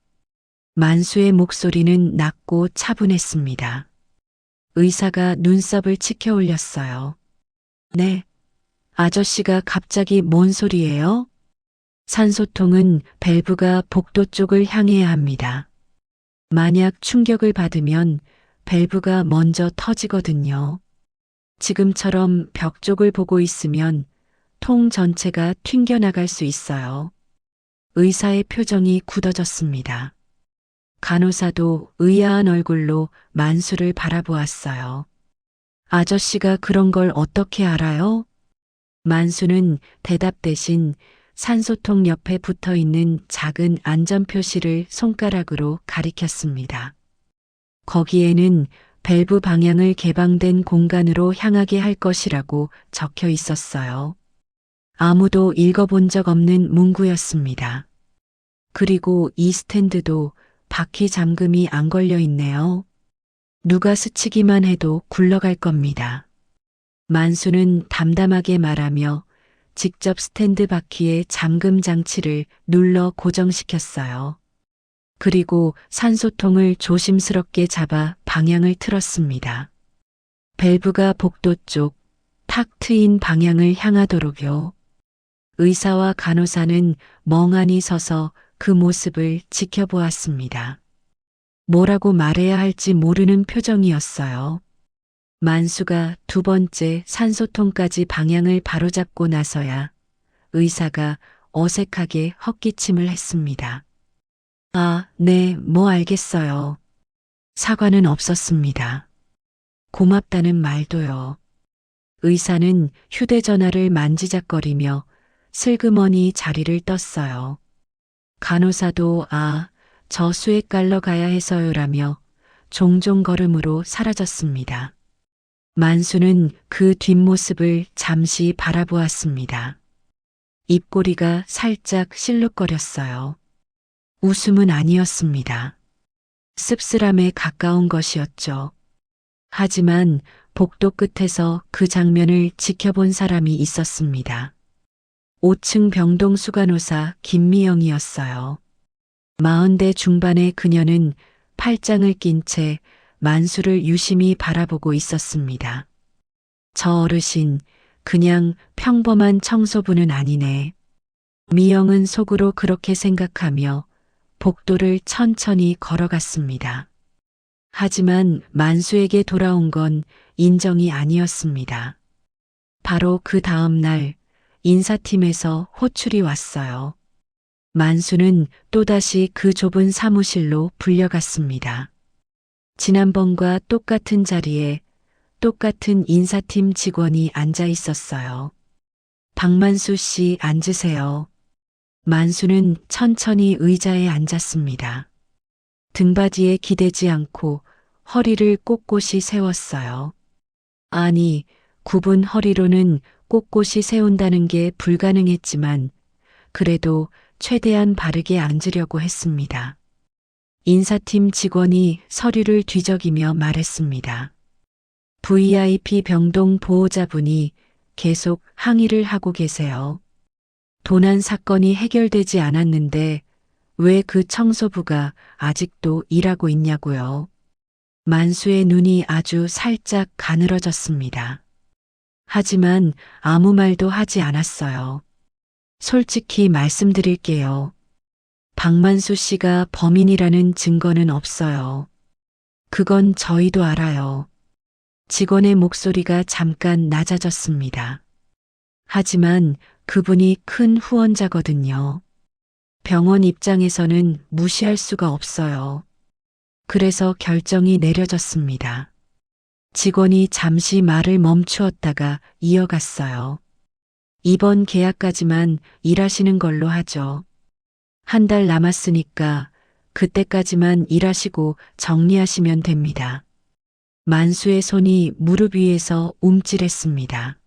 만수의 목소리는 낮고 차분했습니다. 의사가 눈썹을 치켜 올렸어요. 네. 아저씨가 갑자기 뭔 소리예요? 산소통은 밸브가 복도 쪽을 향해야 합니다. 만약 충격을 받으면 밸브가 먼저 터지거든요. 지금처럼 벽 쪽을 보고 있으면 통 전체가 튕겨나갈 수 있어요. 의사의 표정이 굳어졌습니다. 간호사도 의아한 얼굴로 만수를 바라보았어요. 아저씨가 그런 걸 어떻게 알아요? 만수는 대답 대신 산소통 옆에 붙어 있는 작은 안전표시를 손가락으로 가리켰습니다. 거기에는 밸브 방향을 개방된 공간으로 향하게 할 것이라고 적혀 있었어요. 아무도 읽어본 적 없는 문구였습니다. 그리고 이 스탠드도 바퀴 잠금이 안 걸려 있네요. 누가 스치기만 해도 굴러갈 겁니다. 만수는 담담하게 말하며 직접 스탠드 바퀴에 잠금 장치를 눌러 고정시켰어요. 그리고 산소통을 조심스럽게 잡아 방향을 틀었습니다. 밸브가 복도 쪽 탁 트인 방향을 향하도록요. 의사와 간호사는 멍하니 서서 그 모습을 지켜보았습니다. 뭐라고 말해야 할지 모르는 표정이었어요. 만수가 두 번째 산소통까지 방향을 바로잡고 나서야 의사가 어색하게 헛기침을 했습니다. 아, 네, 뭐 알겠어요. 사과는 없었습니다. 고맙다는 말도요. 의사는 휴대전화를 만지작거리며 슬그머니 자리를 떴어요. 간호사도 저 수액 깔러 가야 해서요라며 종종 걸음으로 사라졌습니다. 만수는 그 뒷모습을 잠시 바라보았습니다. 입꼬리가 살짝 실룩거렸어요. 웃음은 아니었습니다. 씁쓸함에 가까운 것이었죠. 하지만 복도 끝에서 그 장면을 지켜본 사람이 있었습니다. 5층 병동 수간호사 김미영이었어요. 40대 중반의 그녀는 팔짱을 낀 채 만수를 유심히 바라보고 있었습니다. 저 어르신, 그냥 평범한 청소부는 아니네. 미영은 속으로 그렇게 생각하며 복도를 천천히 걸어갔습니다. 하지만 만수에게 돌아온 건 인정이 아니었습니다. 바로 그 다음 날 인사팀에서 호출이 왔어요. 만수는 또다시 그 좁은 사무실로 불려갔습니다. 지난번과 똑같은 자리에 똑같은 인사팀 직원이 앉아 있었어요. 박만수 씨 앉으세요. 만수는 천천히 의자에 앉았습니다. 등받이에 기대지 않고 허리를 꼿꼿이 세웠어요. 아니, 굽은 허리로는 꼿꼿이 세운다는 게 불가능했지만 그래도 최대한 바르게 앉으려고 했습니다. 인사팀 직원이 서류를 뒤적이며 말했습니다. VIP 병동 보호자분이 계속 항의를 하고 계세요. 도난 사건이 해결되지 않았는데 왜 그 청소부가 아직도 일하고 있냐고요. 만수의 눈이 아주 살짝 가늘어졌습니다. 하지만 아무 말도 하지 않았어요. 솔직히 말씀드릴게요. 박만수 씨가 범인이라는 증거는 없어요. 그건 저희도 알아요. 직원의 목소리가 잠깐 낮아졌습니다. 하지만 그분이 큰 후원자거든요. 병원 입장에서는 무시할 수가 없어요. 그래서 결정이 내려졌습니다. 직원이 잠시 말을 멈추었다가 이어갔어요. 이번 계약까지만 일하시는 걸로 하죠. 한 달 남았으니까 그때까지만 일하시고 정리하시면 됩니다. 만수의 손이 무릎 위에서 움찔했습니다.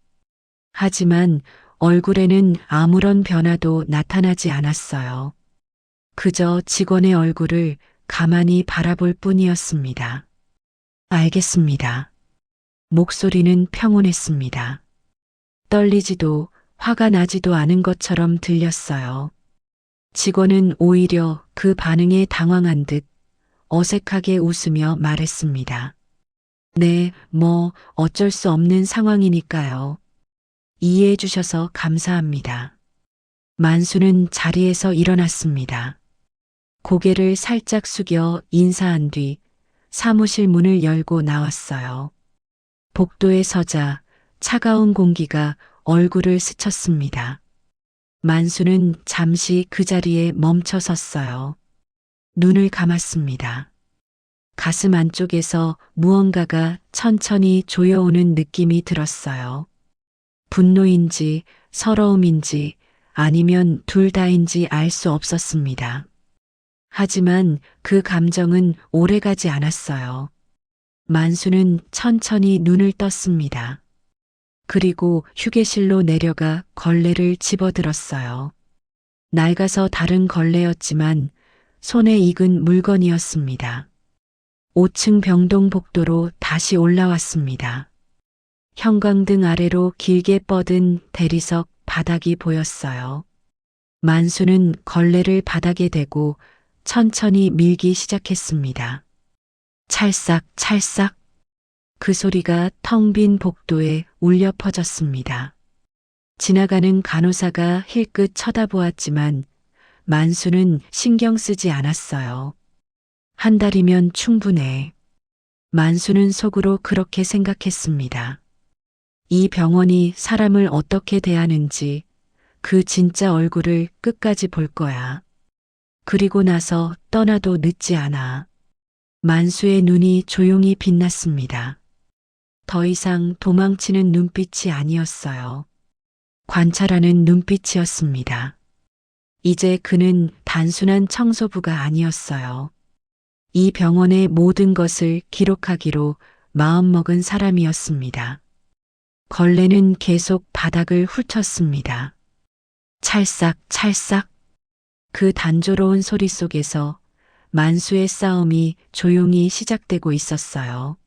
하지만 얼굴에는 아무런 변화도 나타나지 않았어요. 그저 직원의 얼굴을 가만히 바라볼 뿐이었습니다. 알겠습니다. 목소리는 평온했습니다. 떨리지도 화가 나지도 않은 것처럼 들렸어요. 직원은 오히려 그 반응에 당황한 듯 어색하게 웃으며 말했습니다. 네, 어쩔 수 없는 상황이니까요. 이해해 주셔서 감사합니다. 만수는 자리에서 일어났습니다. 고개를 살짝 숙여 인사한 뒤 사무실 문을 열고 나왔어요. 복도에 서자 차가운 공기가 얼굴을 스쳤습니다. 만수는 잠시 그 자리에 멈춰 섰어요. 눈을 감았습니다. 가슴 안쪽에서 무언가가 천천히 조여오는 느낌이 들었어요. 분노인지 서러움인지 아니면 둘 다인지 알 수 없었습니다. 하지만 그 감정은 오래가지 않았어요. 만수는 천천히 눈을 떴습니다. 그리고 휴게실로 내려가 걸레를 집어들었어요. 낡아서 다른 걸레였지만 손에 익은 물건이었습니다. 5층 병동복도로 다시 올라왔습니다. 형광등 아래로 길게 뻗은 대리석 바닥이 보였어요. 만수는 걸레를 바닥에 대고 천천히 밀기 시작했습니다. 찰싹 찰싹 그 소리가 텅 빈 복도에 울려 퍼졌습니다. 지나가는 간호사가 힐끗 쳐다보았지만 만수는 신경 쓰지 않았어요. 한 달이면 충분해. 만수는 속으로 그렇게 생각했습니다. 이 병원이 사람을 어떻게 대하는지 그 진짜 얼굴을 끝까지 볼 거야. 그리고 나서 떠나도 늦지 않아. 만수의 눈이 조용히 빛났습니다. 더 이상 도망치는 눈빛이 아니었어요. 관찰하는 눈빛이었습니다. 이제 그는 단순한 청소부가 아니었어요. 이 병원의 모든 것을 기록하기로 마음먹은 사람이었습니다. 걸레는 계속 바닥을 훑었습니다. 찰싹 찰싹 그 단조로운 소리 속에서 만수의 싸움이 조용히 시작되고 있었어요.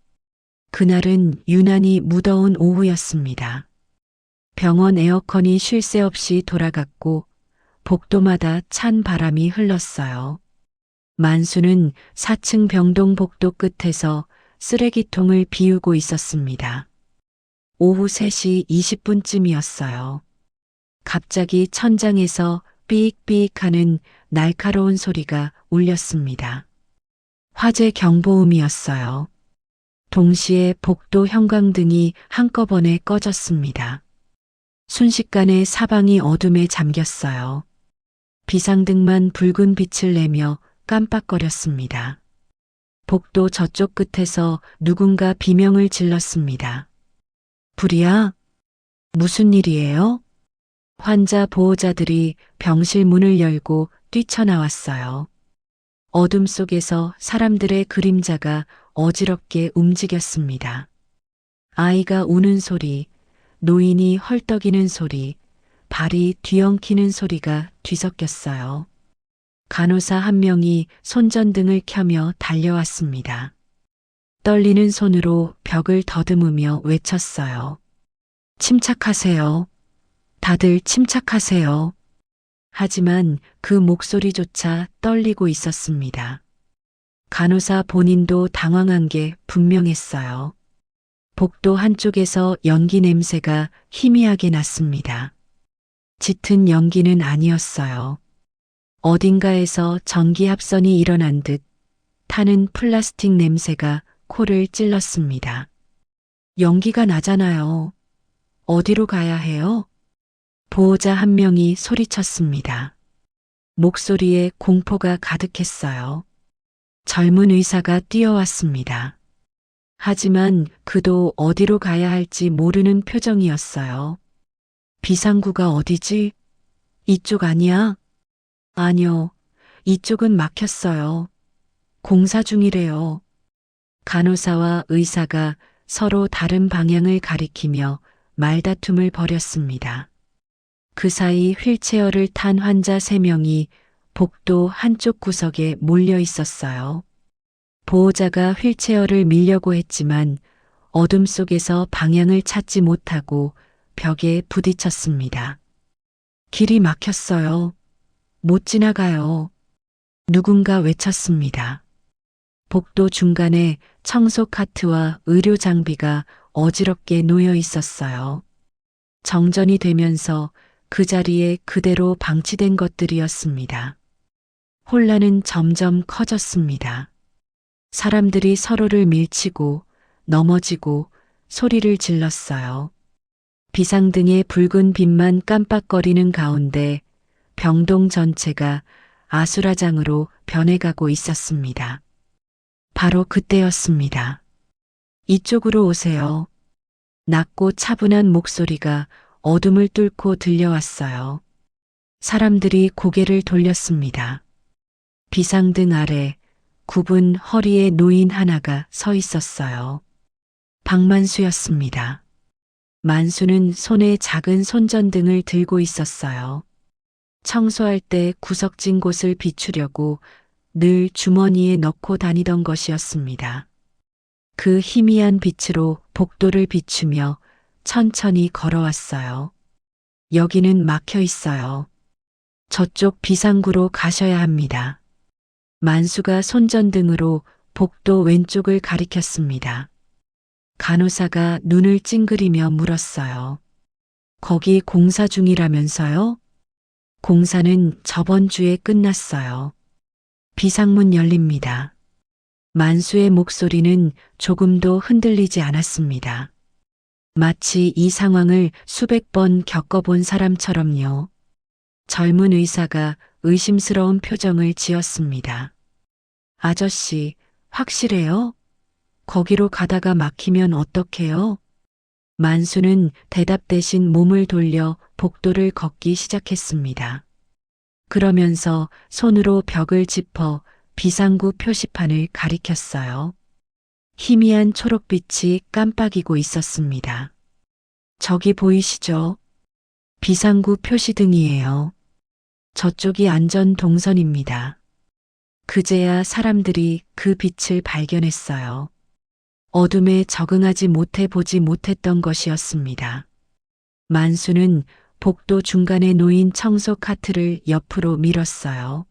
그날은 유난히 무더운 오후였습니다. 병원 에어컨이 쉴 새 없이 돌아갔고 복도마다 찬 바람이 흘렀어요. 만수는 4층 병동 복도 끝에서 쓰레기통을 비우고 있었습니다. 오후 3시 20분쯤이었어요. 갑자기 천장에서 삐익삐익 하는 날카로운 소리가 울렸습니다. 화재 경보음이었어요. 동시에 복도 형광등이 한꺼번에 꺼졌습니다. 순식간에 사방이 어둠에 잠겼어요. 비상등만 붉은 빛을 내며 깜빡거렸습니다. 복도 저쪽 끝에서 누군가 비명을 질렀습니다. 불이야? 무슨 일이에요? 환자 보호자들이 병실 문을 열고 뛰쳐나왔어요. 어둠 속에서 사람들의 그림자가 어지럽게 움직였습니다. 아이가 우는 소리, 노인이 헐떡이는 소리, 발이 뒤엉키는 소리가 뒤섞였어요. 간호사 한 명이 손전등을 켜며 달려왔습니다. 떨리는 손으로 벽을 더듬으며 외쳤어요. 침착하세요. 다들 침착하세요. 하지만 그 목소리조차 떨리고 있었습니다. 간호사 본인도 당황한 게 분명했어요. 복도 한쪽에서 연기 냄새가 희미하게 났습니다. 짙은 연기는 아니었어요. 어딘가에서 전기 합선이 일어난 듯 타는 플라스틱 냄새가 코를 찔렀습니다. 연기가 나잖아요. 어디로 가야 해요? 보호자 한 명이 소리쳤습니다. 목소리에 공포가 가득했어요. 젊은 의사가 뛰어왔습니다. 하지만 그도 어디로 가야 할지 모르는 표정이었어요. 비상구가 어디지? 이쪽 아니야? 아니요, 이쪽은 막혔어요. 공사 중이래요. 간호사와 의사가 서로 다른 방향을 가리키며 말다툼을 벌였습니다. 그 사이 휠체어를 탄 환자 3명이 복도 한쪽 구석에 몰려 있었어요. 보호자가 휠체어를 밀려고 했지만 어둠 속에서 방향을 찾지 못하고 벽에 부딪혔습니다. 길이 막혔어요. 못 지나가요. 누군가 외쳤습니다. 복도 중간에 청소 카트와 의료 장비가 어지럽게 놓여 있었어요. 정전이 되면서 그 자리에 그대로 방치된 것들이었습니다. 혼란은 점점 커졌습니다. 사람들이 서로를 밀치고 넘어지고 소리를 질렀어요. 비상등의 붉은 빛만 깜빡거리는 가운데 병동 전체가 아수라장으로 변해가고 있었습니다. 바로 그때였습니다. 이쪽으로 오세요. 낮고 차분한 목소리가 어둠을 뚫고 들려왔어요. 사람들이 고개를 돌렸습니다. 비상등 아래 굽은 허리에 노인 하나가 서 있었어요. 박만수였습니다. 만수는 손에 작은 손전등을 들고 있었어요. 청소할 때 구석진 곳을 비추려고 늘 주머니에 넣고 다니던 것이었습니다. 그 희미한 빛으로 복도를 비추며 천천히 걸어왔어요. 여기는 막혀 있어요. 저쪽 비상구로 가셔야 합니다. 만수가 손전등으로 복도 왼쪽을 가리켰습니다. 간호사가 눈을 찡그리며 물었어요. 거기 공사 중이라면서요? 공사는 저번 주에 끝났어요. 비상문 열립니다. 만수의 목소리는 조금도 흔들리지 않았습니다. 마치 이 상황을 수백 번 겪어본 사람처럼요. 젊은 의사가 의심스러운 표정을 지었습니다. 아저씨, 확실해요? 거기로 가다가 막히면 어떡해요? 만수는 대답 대신 몸을 돌려 복도를 걷기 시작했습니다. 그러면서 손으로 벽을 짚어 비상구 표시판을 가리켰어요. 희미한 초록빛이 깜빡이고 있었습니다. 저기 보이시죠? 비상구 표시등이에요. 저쪽이 안전 동선입니다. 그제야 사람들이 그 빛을 발견했어요. 어둠에 적응하지 못해 보지 못했던 것이었습니다. 만수는 복도 중간에 놓인 청소 카트를 옆으로 밀었어요.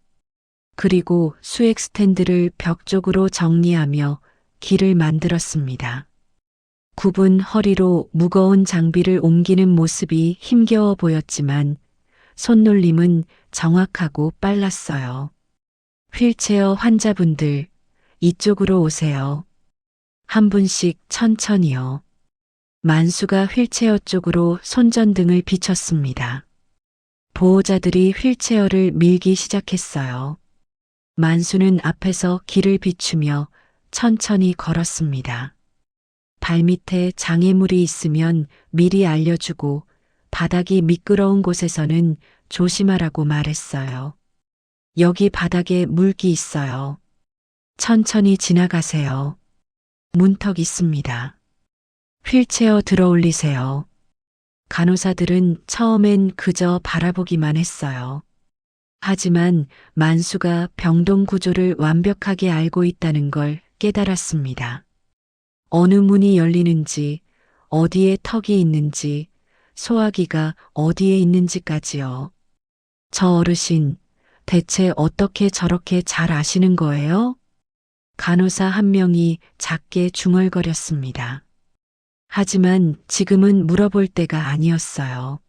그리고 수액 스탠드를 벽 쪽으로 정리하며 길을 만들었습니다. 굽은 허리로 무거운 장비를 옮기는 모습이 힘겨워 보였지만 손놀림은 정확하고 빨랐어요. 휠체어 환자분들, 이쪽으로 오세요. 한 분씩 천천히요. 만수가 휠체어 쪽으로 손전등을 비췄습니다. 보호자들이 휠체어를 밀기 시작했어요. 만수는 앞에서 길을 비추며 천천히 걸었습니다. 발밑에 장애물이 있으면 미리 알려주고 바닥이 미끄러운 곳에서는 조심하라고 말했어요. 여기 바닥에 물기 있어요. 천천히 지나가세요. 문턱 있습니다. 휠체어 들어올리세요. 간호사들은 처음엔 그저 바라보기만 했어요. 하지만 만수가 병동 구조를 완벽하게 알고 있다는 걸 깨달았습니다. 어느 문이 열리는지, 어디에 턱이 있는지, 소화기가 어디에 있는지까지요. 저 어르신, 대체 어떻게 저렇게 잘 아시는 거예요? 간호사 한 명이 작게 중얼거렸습니다. 하지만 지금은 물어볼 때가 아니었어요.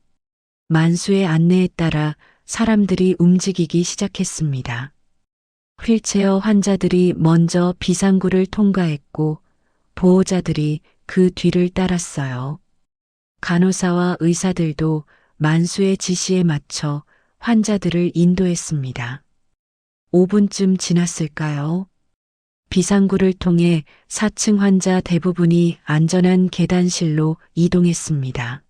만수의 안내에 따라 사람들이 움직이기 시작했습니다. 휠체어 환자들이 먼저 비상구를 통과했고 보호자들이 그 뒤를 따랐어요. 간호사와 의사들도 만수의 지시에 맞춰 환자들을 인도했습니다. 5분쯤 지났을까요? 비상구를 통해 4층 환자 대부분이 안전한 계단실로 이동했습니다.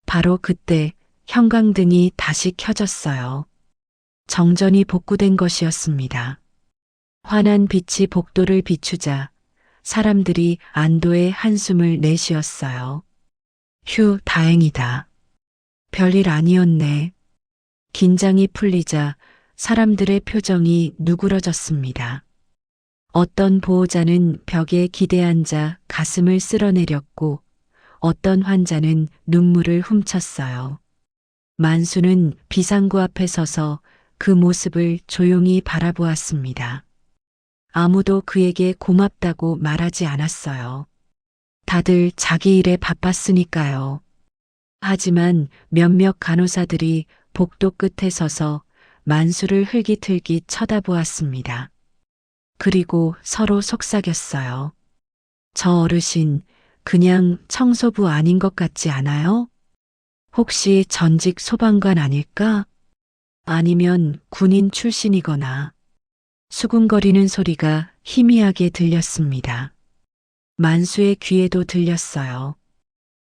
바로 그때 형광등이 다시 켜졌어요. 정전이 복구된 것이었습니다. 환한 빛이 복도를 비추자 사람들이 안도의 한숨을 내쉬었어요. 휴, 다행이다. 별일 아니었네. 긴장이 풀리자 사람들의 표정이 누그러졌습니다. 어떤 보호자는 벽에 기대앉아 가슴을 쓸어내렸고 어떤 환자는 눈물을 훔쳤어요. 만수는 비상구 앞에 서서 그 모습을 조용히 바라보았습니다. 아무도 그에게 고맙다고 말하지 않았어요. 다들 자기 일에 바빴으니까요. 하지만 몇몇 간호사들이 복도 끝에 서서 만수를 흘깃흘깃 쳐다보았습니다. 그리고 서로 속삭였어요. 저 어르신, 그냥 청소부 아닌 것 같지 않아요? 혹시 전직 소방관 아닐까? 아니면 군인 출신이거나. 수군거리는 소리가 희미하게 들렸습니다. 만수의 귀에도 들렸어요.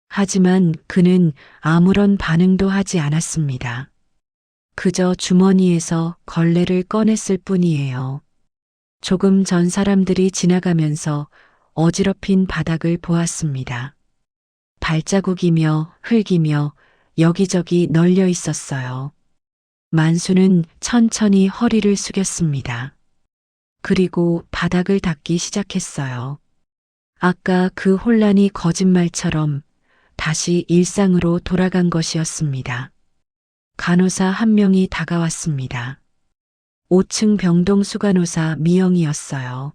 하지만 그는 아무런 반응도 하지 않았습니다. 그저 주머니에서 걸레를 꺼냈을 뿐이에요. 조금 전 사람들이 지나가면서 어지럽힌 바닥을 보았습니다. 발자국이며 흙이며 여기저기 널려 있었어요. 만수는 천천히 허리를 숙였습니다. 그리고 바닥을 닦기 시작했어요. 아까 그 혼란이 거짓말처럼 다시 일상으로 돌아간 것이었습니다. 간호사 한 명이 다가왔습니다. 5층 병동 수간호사 미영이었어요.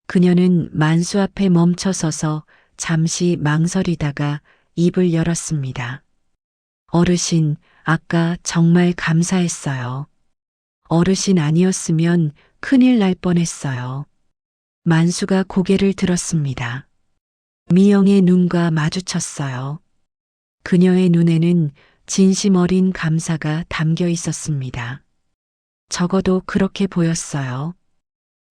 그녀는 만수 앞에 멈춰 서서 잠시 망설이다가 입을 열었습니다. 어르신, 아까 정말 감사했어요. 어르신 아니었으면 큰일 날 뻔했어요. 만수가 고개를 들었습니다. 미영의 눈과 마주쳤어요. 그녀의 눈에는 진심 어린 감사가 담겨 있었습니다. 적어도 그렇게 보였어요.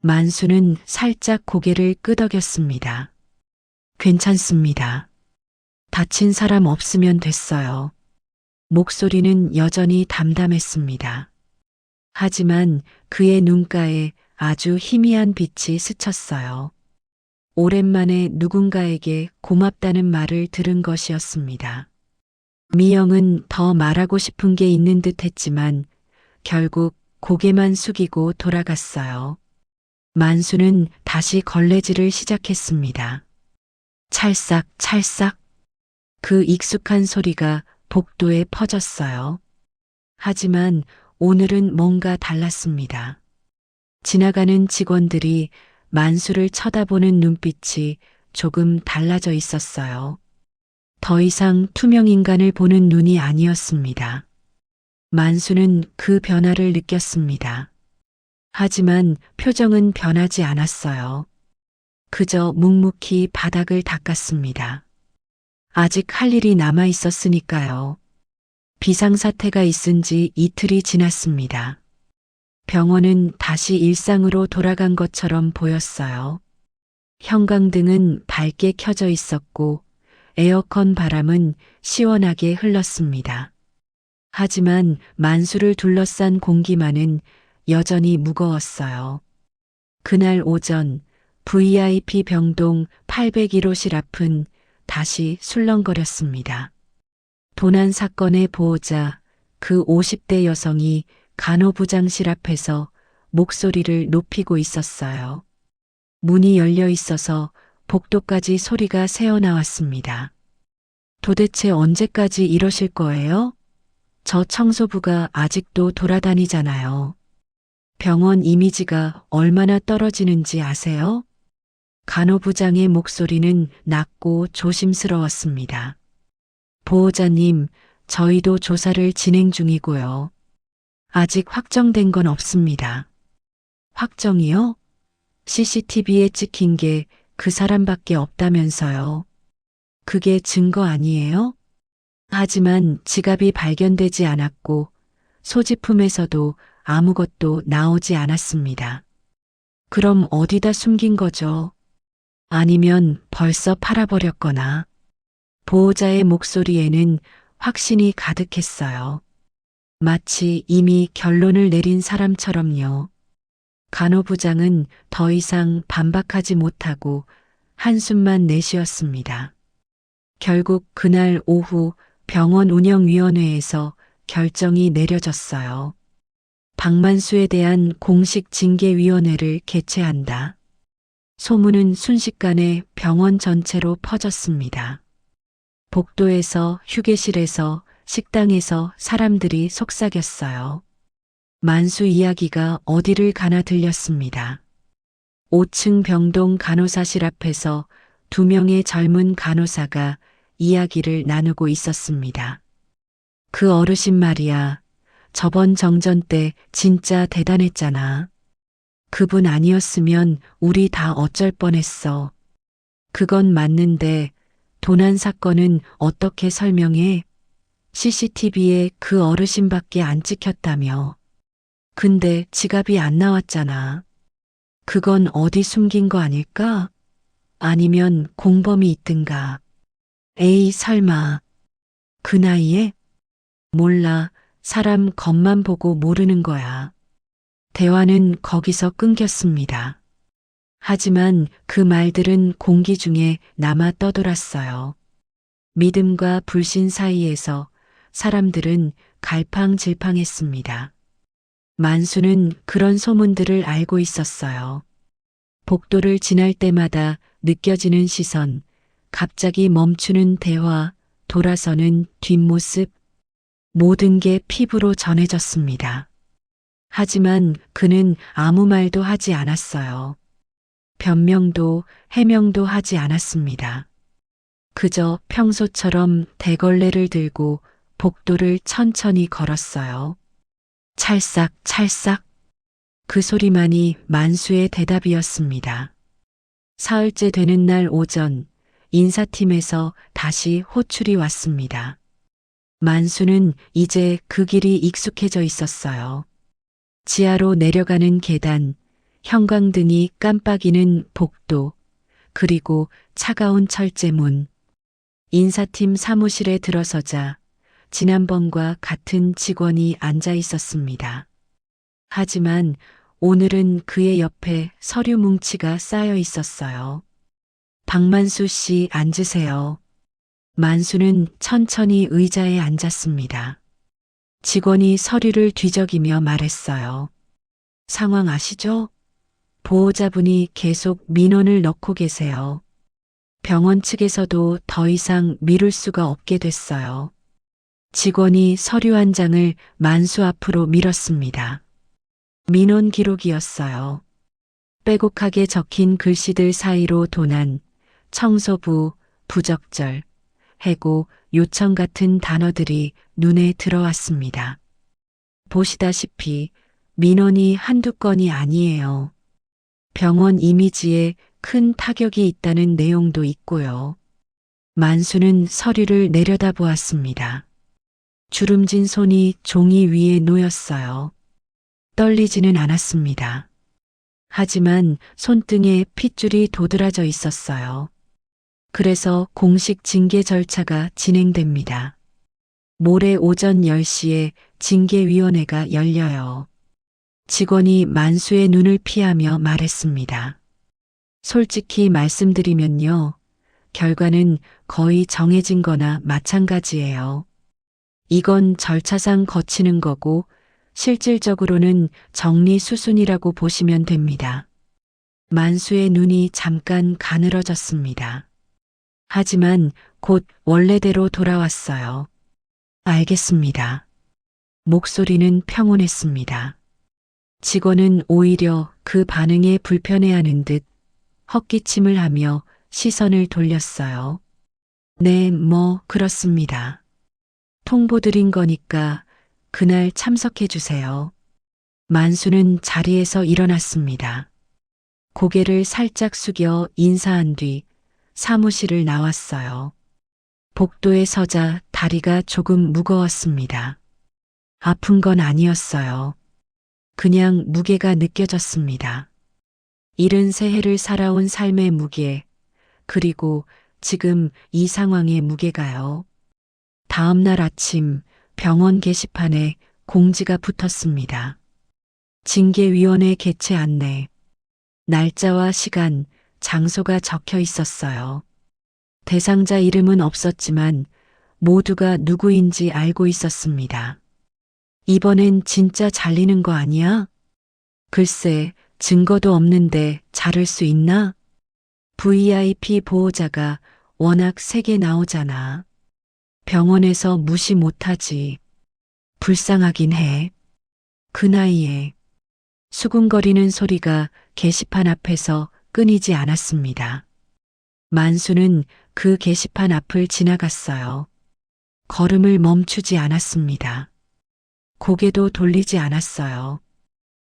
만수는 살짝 고개를 끄덕였습니다. 괜찮습니다. 다친 사람 없으면 됐어요. 목소리는 여전히 담담했습니다. 하지만 그의 눈가에 아주 희미한 빛이 스쳤어요. 오랜만에 누군가에게 고맙다는 말을 들은 것이었습니다. 미영은 더 말하고 싶은 게 있는 듯 했지만 결국 고개만 숙이고 돌아갔어요. 만수는 다시 걸레질을 시작했습니다. 찰싹 찰싹. 그 익숙한 소리가 복도에 퍼졌어요. 하지만 오늘은 뭔가 달랐습니다. 지나가는 직원들이 만수를 쳐다보는 눈빛이 조금 달라져 있었어요. 더 이상 투명 인간을 보는 눈이 아니었습니다. 만수는 그 변화를 느꼈습니다. 하지만 표정은 변하지 않았어요. 그저 묵묵히 바닥을 닦았습니다. 아직 할 일이 남아 있었으니까요. 비상사태가 있은 지 이틀이 지났습니다. 병원은 다시 일상으로 돌아간 것처럼 보였어요. 형광등은 밝게 켜져 있었고 에어컨 바람은 시원하게 흘렀습니다. 하지만 만수를 둘러싼 공기만은 여전히 무거웠어요. 그날 오전 VIP 병동 801호실 앞은 다시 술렁거렸습니다. 도난 사건의 보호자 그 50대 여성이 간호부장실 앞에서 목소리를 높이고 있었어요. 문이 열려 있어서 복도까지 소리가 새어나왔습니다. 도대체 언제까지 이러실 거예요? 저 청소부가 아직도 돌아다니잖아요. 병원 이미지가 얼마나 떨어지는지 아세요? 간호부장의 목소리는 낮고 조심스러웠습니다. 보호자님, 저희도 조사를 진행 중이고요. 아직 확정된 건 없습니다. 확정이요? CCTV에 찍힌 게 그 사람밖에 없다면서요. 그게 증거 아니에요? 하지만 지갑이 발견되지 않았고 소지품에서도 아무것도 나오지 않았습니다. 그럼 어디다 숨긴 거죠? 아니면 벌써 팔아버렸거나. 보호자의 목소리에는 확신이 가득했어요. 마치 이미 결론을 내린 사람처럼요. 간호부장은 더 이상 반박하지 못하고 한숨만 내쉬었습니다. 결국 그날 오후 병원 운영위원회에서 결정이 내려졌어요. 박만수에 대한 공식 징계위원회를 개최한다. 소문은 순식간에 병원 전체로 퍼졌습니다. 복도에서, 휴게실에서, 식당에서 사람들이 속삭였어요. 만수 이야기가 어디를 가나 들렸습니다. 5층 병동 간호사실 앞에서 2명의 젊은 간호사가 이야기를 나누고 있었습니다. 그 어르신 말이야. 저번 정전 때 진짜 대단했잖아. 그분 아니었으면 우리 다 어쩔 뻔했어. 그건 맞는데 도난 사건은 어떻게 설명해? CCTV에 그 어르신밖에 안 찍혔다며. 근데 지갑이 안 나왔잖아. 그건 어디 숨긴 거 아닐까? 아니면 공범이 있든가. 에이, 설마. 그 나이에? 몰라. 사람 겉만 보고 모르는 거야. 대화는 거기서 끊겼습니다. 하지만 그 말들은 공기 중에 남아 떠돌았어요. 믿음과 불신 사이에서 사람들은 갈팡질팡했습니다. 만수는 그런 소문들을 알고 있었어요. 복도를 지날 때마다 느껴지는 시선, 갑자기 멈추는 대화, 돌아서는 뒷모습, 모든 게 피부로 전해졌습니다. 하지만 그는 아무 말도 하지 않았어요. 변명도 해명도 하지 않았습니다. 그저 평소처럼 대걸레를 들고 복도를 천천히 걸었어요. 찰싹 찰싹. 그 소리만이 만수의 대답이었습니다. 사흘째 되는 날 오전, 인사팀에서 다시 호출이 왔습니다. 만수는 이제 그 길이 익숙해져 있었어요. 지하로 내려가는 계단, 형광등이 깜빡이는 복도, 그리고 차가운 철제문. 인사팀 사무실에 들어서자 지난번과 같은 직원이 앉아 있었습니다. 하지만 오늘은 그의 옆에 서류 뭉치가 쌓여 있었어요. 박만수 씨 앉으세요. 만수는 천천히 의자에 앉았습니다. 직원이 서류를 뒤적이며 말했어요. 상황 아시죠? 보호자분이 계속 민원을 넣고 계세요. 병원 측에서도 더 이상 미룰 수가 없게 됐어요. 직원이 서류 한 장을 만수 앞으로 밀었습니다. 민원 기록이었어요. 빼곡하게 적힌 글씨들 사이로 도난, 청소부, 부적절, 해고, 요청 같은 단어들이 눈에 들어왔습니다. 보시다시피 민원이 한두 건이 아니에요. 병원 이미지에 큰 타격이 있다는 내용도 있고요. 만수는 서류를 내려다보았습니다. 주름진 손이 종이 위에 놓였어요. 떨리지는 않았습니다. 하지만 손등에 핏줄이 도드라져 있었어요. 그래서 공식 징계 절차가 진행됩니다. 모레 오전 10시에 징계위원회가 열려요. 직원이 만수의 눈을 피하며 말했습니다. 솔직히 말씀드리면요. 결과는 거의 정해진 거나 마찬가지예요. 이건 절차상 거치는 거고 실질적으로는 정리수순이라고 보시면 됩니다. 만수의 눈이 잠깐 가늘어졌습니다. 하지만 곧 원래대로 돌아왔어요. 알겠습니다. 목소리는 평온했습니다. 직원은 오히려 그 반응에 불편해하는 듯 헛기침을 하며 시선을 돌렸어요. 네, 그렇습니다. 통보드린 거니까 그날 참석해 주세요. 만수는 자리에서 일어났습니다. 고개를 살짝 숙여 인사한 뒤 사무실을 나왔어요. 복도에 서자 다리가 조금 무거웠습니다. 아픈 건 아니었어요. 그냥 무게가 느껴졌습니다. 73해를 살아온 삶의 무게, 그리고 지금 이 상황의 무게가요. 다음 날 아침 병원 게시판에 공지가 붙었습니다. 징계위원회 개최 안내. 날짜와 시간, 장소가 적혀 있었어요. 대상자 이름은 없었지만 모두가 누구인지 알고 있었습니다. 이번엔 진짜 잘리는 거 아니야? 글쎄, 증거도 없는데 자를 수 있나? VIP 보호자가 워낙 세게 나오잖아. 병원에서 무시 못하지. 불쌍하긴 해. 그 나이에. 수군거리는 소리가 게시판 앞에서 끊이지 않았습니다. 만수는 그 게시판 앞을 지나갔어요. 걸음을 멈추지 않았습니다. 고개도 돌리지 않았어요.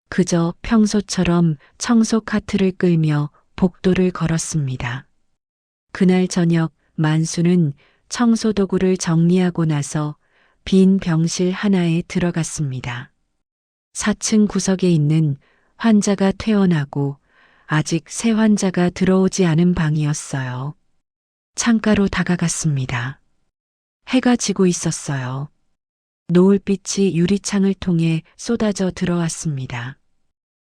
그저 평소처럼 청소 카트를 끌며 복도를 걸었습니다. 그날 저녁 만수는 청소 도구를 정리하고 나서 빈 병실 하나에 들어갔습니다. 4층 구석에 있는 환자가 퇴원하고 아직 새 환자가 들어오지 않은 방이었어요. 창가로 다가갔습니다. 해가 지고 있었어요. 노을빛이 유리창을 통해 쏟아져 들어왔습니다.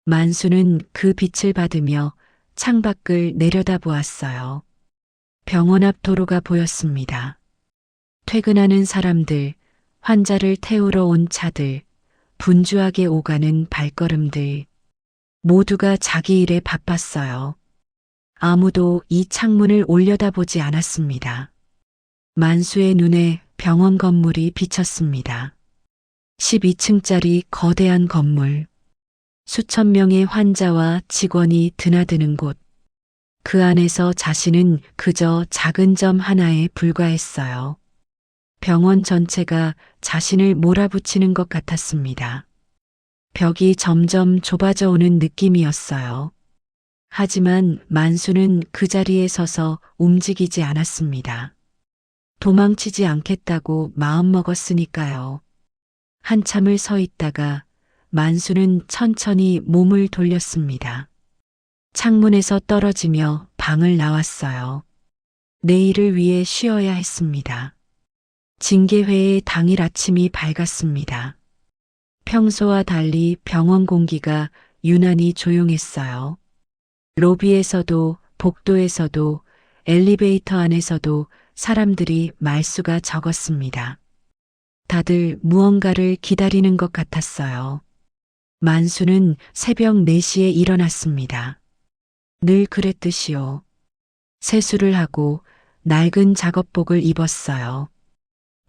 만수는 그 빛을 받으며 창밖을 내려다보았어요. 병원 앞 도로가 보였습니다. 퇴근하는 사람들, 환자를 태우러 온 차들, 분주하게 오가는 발걸음들, 모두가 자기 일에 바빴어요. 아무도 이 창문을 올려다보지 않았습니다. 만수의 눈에 병원 건물이 비쳤습니다. 12층짜리 거대한 건물, 수천 명의 환자와 직원이 드나드는 곳, 그 안에서 자신은 그저 작은 점 하나에 불과했어요. 병원 전체가 자신을 몰아붙이는 것 같았습니다. 벽이 점점 좁아져 오는 느낌이었어요. 하지만 만수는 그 자리에 서서 움직이지 않았습니다. 도망치지 않겠다고 마음먹었으니까요. 한참을 서 있다가 만수는 천천히 몸을 돌렸습니다. 창문에서 떨어지며 방을 나왔어요. 내일을 위해 쉬어야 했습니다. 징계회의 당일 아침이 밝았습니다. 평소와 달리 병원 공기가 유난히 조용했어요. 로비에서도 복도에서도 엘리베이터 안에서도 사람들이 말수가 적었습니다. 다들 무언가를 기다리는 것 같았어요. 만수는 새벽 4시에 일어났습니다. 늘 그랬듯이요. 세수를 하고 낡은 작업복을 입었어요.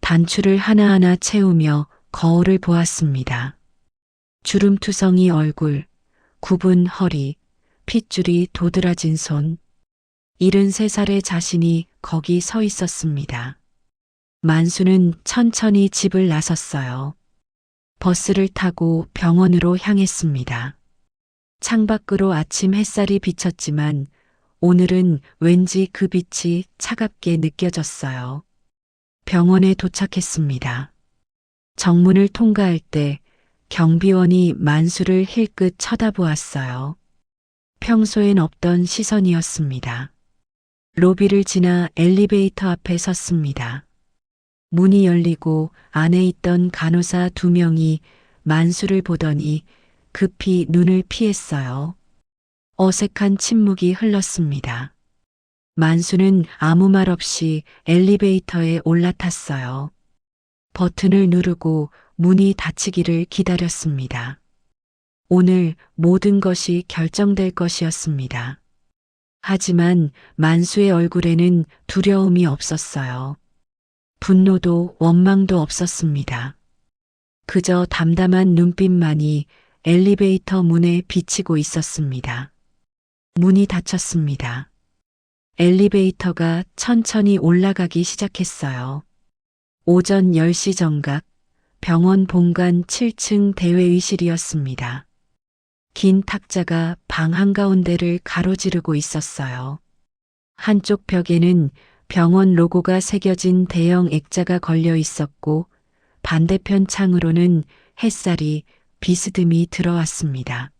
단추를 하나하나 채우며 거울을 보았습니다. 주름투성이 얼굴, 굽은 허리, 핏줄이 도드라진 손, 73살의 자신이 거기 서 있었습니다. 만수는 천천히 집을 나섰어요. 버스를 타고 병원으로 향했습니다. 창밖으로 아침 햇살이 비쳤지만 오늘은 왠지 그 빛이 차갑게 느껴졌어요. 병원에 도착했습니다. 정문을 통과할 때 경비원이 만수를 힐끗 쳐다보았어요. 평소엔 없던 시선이었습니다. 로비를 지나 엘리베이터 앞에 섰습니다. 문이 열리고 안에 있던 간호사 2명이 만수를 보더니 급히 눈을 피했어요. 어색한 침묵이 흘렀습니다. 만수는 아무 말 없이 엘리베이터에 올라탔어요. 버튼을 누르고 문이 닫히기를 기다렸습니다. 오늘 모든 것이 결정될 것이었습니다. 하지만 만수의 얼굴에는 두려움이 없었어요. 분노도 원망도 없었습니다. 그저 담담한 눈빛만이 엘리베이터 문에 비치고 있었습니다. 문이 닫혔습니다. 엘리베이터가 천천히 올라가기 시작했어요. 오전 10시 정각, 병원 본관 7층 대회의실이었습니다. 긴 탁자가 방 한가운데를 가로지르고 있었어요. 한쪽 벽에는 병원 로고가 새겨진 대형 액자가 걸려 있었고 반대편 창으로는 햇살이 비스듬히 들어왔습니다.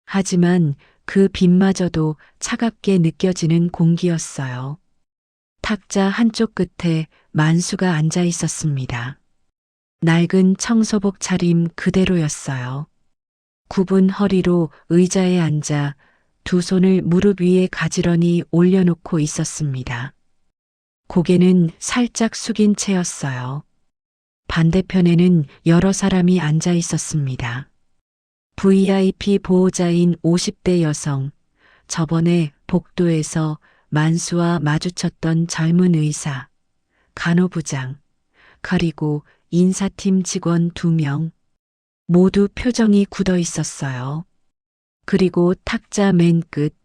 하지만 그 빛마저도 차갑게 느껴지는 공기였어요. 탁자 한쪽 끝에 만수가 앉아 있었습니다. 낡은 청소복 차림 그대로였어요. 굽은 허리로 의자에 앉아 두 손을 무릎 위에 가지런히 올려놓고 있었습니다. 고개는 살짝 숙인 채였어요. 반대편에는 여러 사람이 앉아 있었습니다. VIP 보호자인 50대 여성, 저번에 복도에서 만수와 마주쳤던 젊은 의사, 간호부장, 그리고 인사팀 직원 2명, 모두 표정이 굳어 있었어요. 그리고 탁자 맨 끝,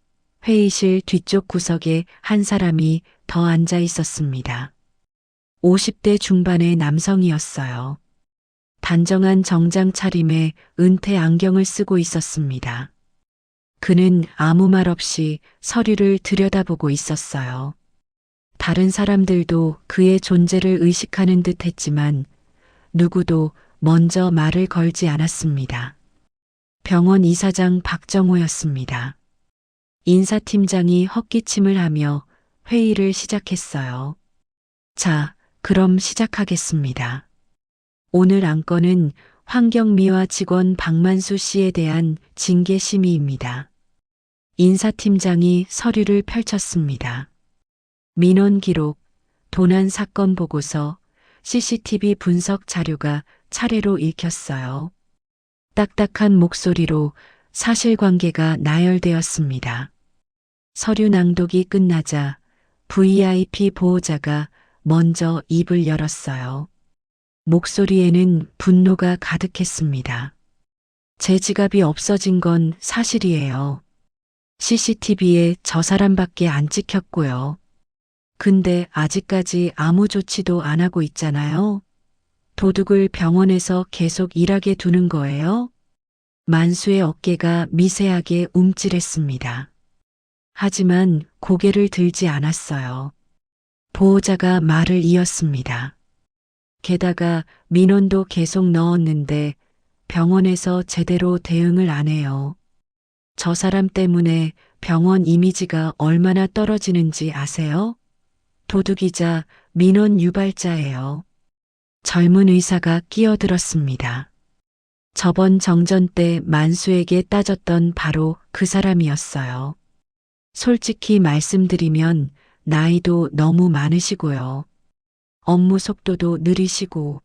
회의실 뒤쪽 구석에 한 사람이 더 앉아 있었습니다. 50대 중반의 남성이었어요. 단정한 정장 차림에 은퇴 안경을 쓰고 있었습니다. 그는 아무 말 없이 서류를 들여다보고 있었어요. 다른 사람들도 그의 존재를 의식하는 듯 했지만 누구도 먼저 말을 걸지 않았습니다. 병원 이사장 박정호였습니다. 인사팀장이 헛기침을 하며 회의를 시작했어요. 자, 그럼 시작하겠습니다. 오늘 안건은 환경미화 직원 박만수 씨에 대한 징계 심의입니다. 인사팀장이 서류를 펼쳤습니다. 민원 기록, 도난 사건 보고서, CCTV 분석 자료가 차례로 읽혔어요. 딱딱한 목소리로 사실관계가 나열되었습니다. 서류 낭독이 끝나자 VIP 보호자가 먼저 입을 열었어요. 목소리에는 분노가 가득했습니다. 제 지갑이 없어진 건 사실이에요. CCTV에 저 사람밖에 안 찍혔고요. 근데 아직까지 아무 조치도 안 하고 있잖아요. 도둑을 병원에서 계속 일하게 두는 거예요? 만수의 어깨가 미세하게 움찔했습니다. 하지만 고개를 들지 않았어요. 보호자가 말을 이었습니다. 게다가 민원도 계속 넣었는데 병원에서 제대로 대응을 안 해요. 저 사람 때문에 병원 이미지가 얼마나 떨어지는지 아세요? 도둑이자 민원 유발자예요. 젊은 의사가 끼어들었습니다. 저번 정전 때 만수에게 따졌던 바로 그 사람이었어요. 솔직히 말씀드리면 나이도 너무 많으시고요. 업무 속도도 느리시고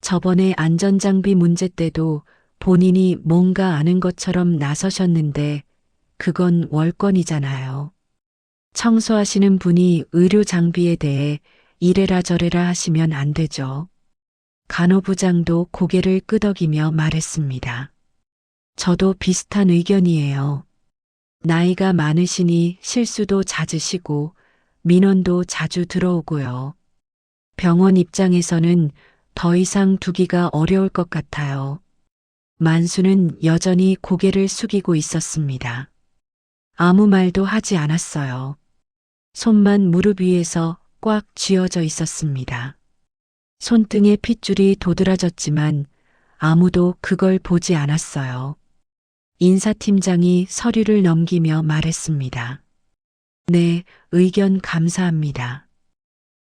저번에 안전장비 문제 때도 본인이 뭔가 아는 것처럼 나서셨는데 그건 월권이잖아요. 청소하시는 분이 의료 장비에 대해 이래라 저래라 하시면 안 되죠. 간호부장도 고개를 끄덕이며 말했습니다. 저도 비슷한 의견이에요. 나이가 많으시니 실수도 잦으시고 민원도 자주 들어오고요. 병원 입장에서는 더 이상 두기가 어려울 것 같아요. 만수는 여전히 고개를 숙이고 있었습니다. 아무 말도 하지 않았어요. 손만 무릎 위에서 꽉 쥐어져 있었습니다. 손등에 핏줄이 도드라졌지만 아무도 그걸 보지 않았어요. 인사팀장이 서류를 넘기며 말했습니다. 네, 의견 감사합니다.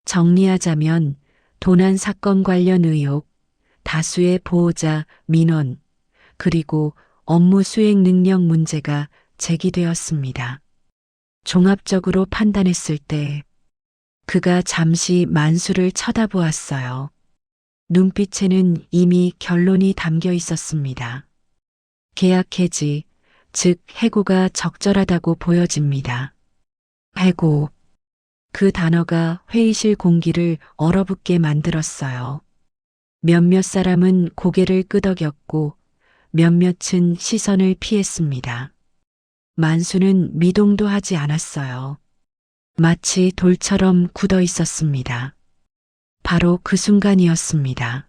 정리하자면 도난 사건 관련 의혹, 다수의 보호자 민원, 그리고 업무 수행 능력 문제가 제기되었습니다. 종합적으로 판단했을 때 그가 잠시 만수를 쳐다보았어요. 눈빛에는 이미 결론이 담겨 있었습니다. 계약 해지, 즉 해고가 적절하다고 보여집니다. 해고. 그 단어가 회의실 공기를 얼어붙게 만들었어요. 몇몇 사람은 고개를 끄덕였고 몇몇은 시선을 피했습니다. 만수는 미동도 하지 않았어요. 마치 돌처럼 굳어 있었습니다. 바로 그 순간이었습니다.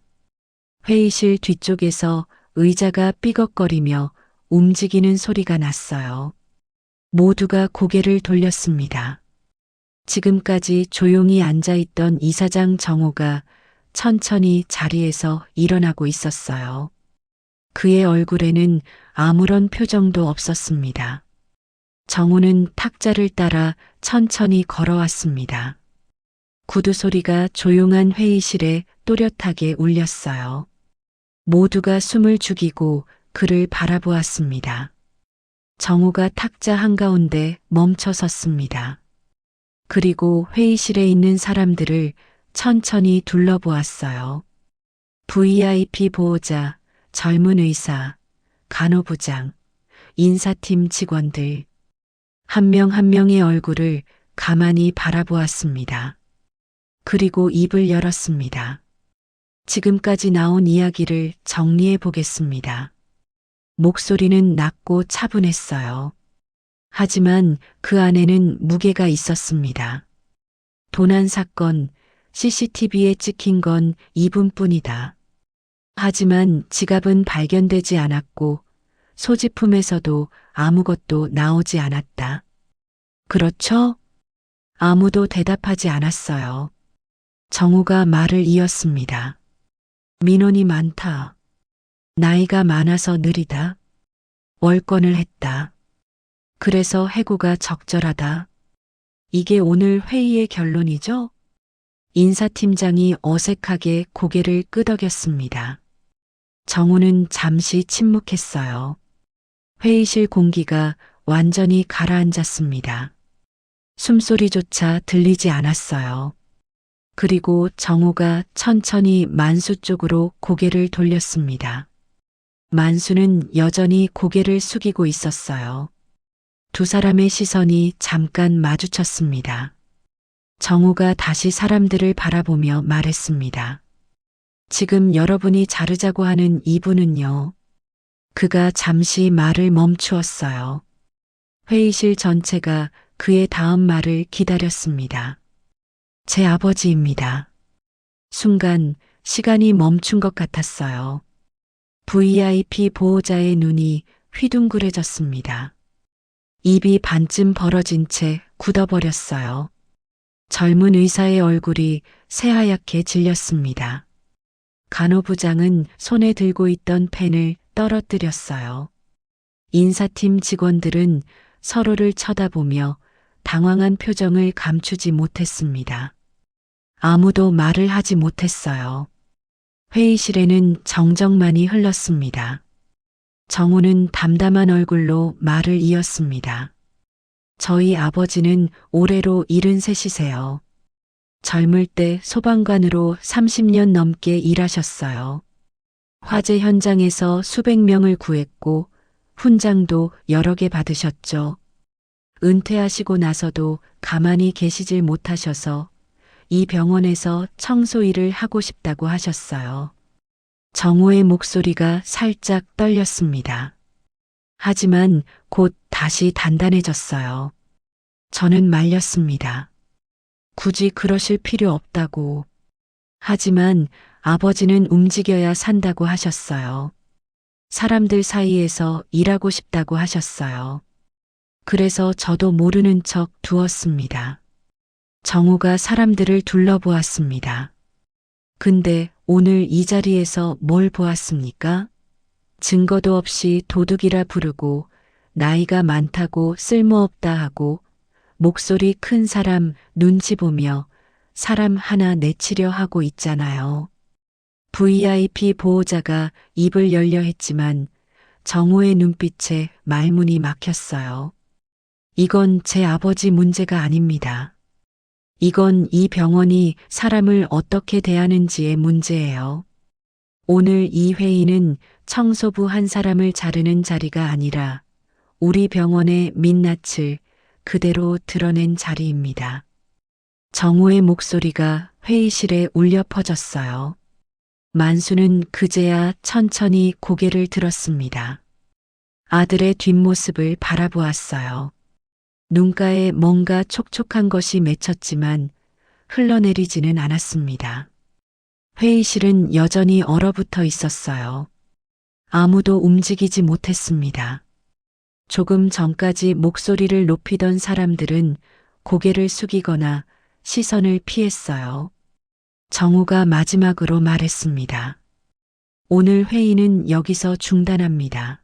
회의실 뒤쪽에서 의자가 삐걱거리며 움직이는 소리가 났어요. 모두가 고개를 돌렸습니다. 지금까지 조용히 앉아있던 이사장 정호가 천천히 자리에서 일어나고 있었어요. 그의 얼굴에는 아무런 표정도 없었습니다. 정호는 탁자를 따라 천천히 걸어왔습니다. 구두 소리가 조용한 회의실에 또렷하게 울렸어요. 모두가 숨을 죽이고 그를 바라보았습니다. 정호가 탁자 한가운데 멈춰 섰습니다. 그리고 회의실에 있는 사람들을 천천히 둘러보았어요. VIP 보호자, 젊은 의사, 간호부장, 인사팀 직원들. 한 명 한 명의 얼굴을 가만히 바라보았습니다. 그리고 입을 열었습니다. 지금까지 나온 이야기를 정리해 보겠습니다. 목소리는 낮고 차분했어요. 하지만 그 안에는 무게가 있었습니다. 도난 사건, CCTV에 찍힌 건 이분뿐이다. 하지만 지갑은 발견되지 않았고 소지품에서도 아무것도 나오지 않았다. 그렇죠? 아무도 대답하지 않았어요. 정우가 말을 이었습니다. 민원이 많다. 나이가 많아서 느리다. 월권을 했다. 그래서 해고가 적절하다. 이게 오늘 회의의 결론이죠? 인사팀장이 어색하게 고개를 끄덕였습니다. 정우는 잠시 침묵했어요. 회의실 공기가 완전히 가라앉았습니다. 숨소리조차 들리지 않았어요. 그리고 정우가 천천히 만수 쪽으로 고개를 돌렸습니다. 만수는 여전히 고개를 숙이고 있었어요. 두 사람의 시선이 잠깐 마주쳤습니다. 정우가 다시 사람들을 바라보며 말했습니다. 지금 여러분이 자르자고 하는 이분은요. 그가 잠시 말을 멈추었어요. 회의실 전체가 그의 다음 말을 기다렸습니다. 제 아버지입니다. 순간 시간이 멈춘 것 같았어요. VIP 보호자의 눈이 휘둥그레졌습니다. 입이 반쯤 벌어진 채 굳어버렸어요. 젊은 의사의 얼굴이 새하얗게 질렸습니다. 간호부장은 손에 들고 있던 펜을 떨어뜨렸어요. 인사팀 직원들은 서로를 쳐다보며 당황한 표정을 감추지 못했습니다. 아무도 말을 하지 못했어요. 회의실에는 정적만이 흘렀습니다. 정우는 담담한 얼굴로 말을 이었습니다. 저희 아버지는 올해로 73이세요. 젊을 때 소방관으로 30년 넘게 일하셨어요. 화재 현장에서 수백 명을 구했고 훈장도 여러 개 받으셨죠. 은퇴하시고 나서도 가만히 계시질 못하셔서 이 병원에서 청소 일을 하고 싶다고 하셨어요. 정우의 목소리가 살짝 떨렸습니다. 하지만 곧 다시 단단해졌어요. 저는 말렸습니다. 굳이 그러실 필요 없다고. 하지만 아버지는 움직여야 산다고 하셨어요. 사람들 사이에서 일하고 싶다고 하셨어요. 그래서 저도 모르는 척 두었습니다. 정우가 사람들을 둘러보았습니다. 근데 오늘 이 자리에서 뭘 보았습니까? 증거도 없이 도둑이라 부르고 나이가 많다고 쓸모없다 하고 목소리 큰 사람 눈치 보며 사람 하나 내치려 하고 있잖아요. VIP 보호자가 입을 열려 했지만 정우의 눈빛에 말문이 막혔어요. 이건 제 아버지 문제가 아닙니다. 이건 이 병원이 사람을 어떻게 대하는지의 문제예요. 오늘 이 회의는 청소부 한 사람을 자르는 자리가 아니라 우리 병원의 민낯을 그대로 드러낸 자리입니다. 정우의 목소리가 회의실에 울려 퍼졌어요. 만수는 그제야 천천히 고개를 들었습니다. 아들의 뒷모습을 바라보았어요. 눈가에 뭔가 촉촉한 것이 맺혔지만 흘러내리지는 않았습니다. 회의실은 여전히 얼어붙어 있었어요. 아무도 움직이지 못했습니다. 조금 전까지 목소리를 높이던 사람들은 고개를 숙이거나 시선을 피했어요. 정우가 마지막으로 말했습니다. 오늘 회의는 여기서 중단합니다.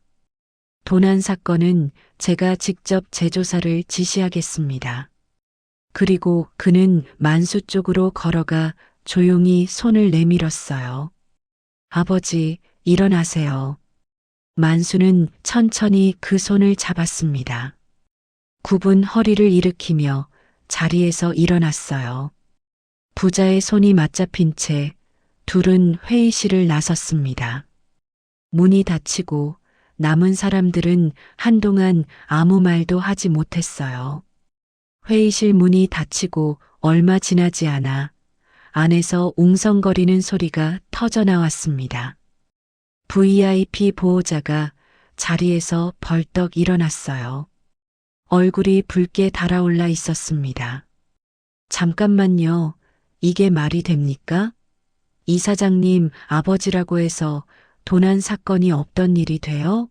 도난 사건은 제가 직접 재조사를 지시하겠습니다. 그리고 그는 만수 쪽으로 걸어가 조용히 손을 내밀었어요. 아버지, 일어나세요. 만수는 천천히 그 손을 잡았습니다. 굽은 허리를 일으키며 자리에서 일어났어요. 부자의 손이 맞잡힌 채 둘은 회의실을 나섰습니다. 문이 닫히고 남은 사람들은 한동안 아무 말도 하지 못했어요. 회의실 문이 닫히고 얼마 지나지 않아 안에서 웅성거리는 소리가 터져 나왔습니다. VIP 보호자가 자리에서 벌떡 일어났어요. 얼굴이 붉게 달아올라 있었습니다. 잠깐만요. 이게 말이 됩니까? 이사장님 아버지라고 해서 도난 사건이 없던 일이 돼요?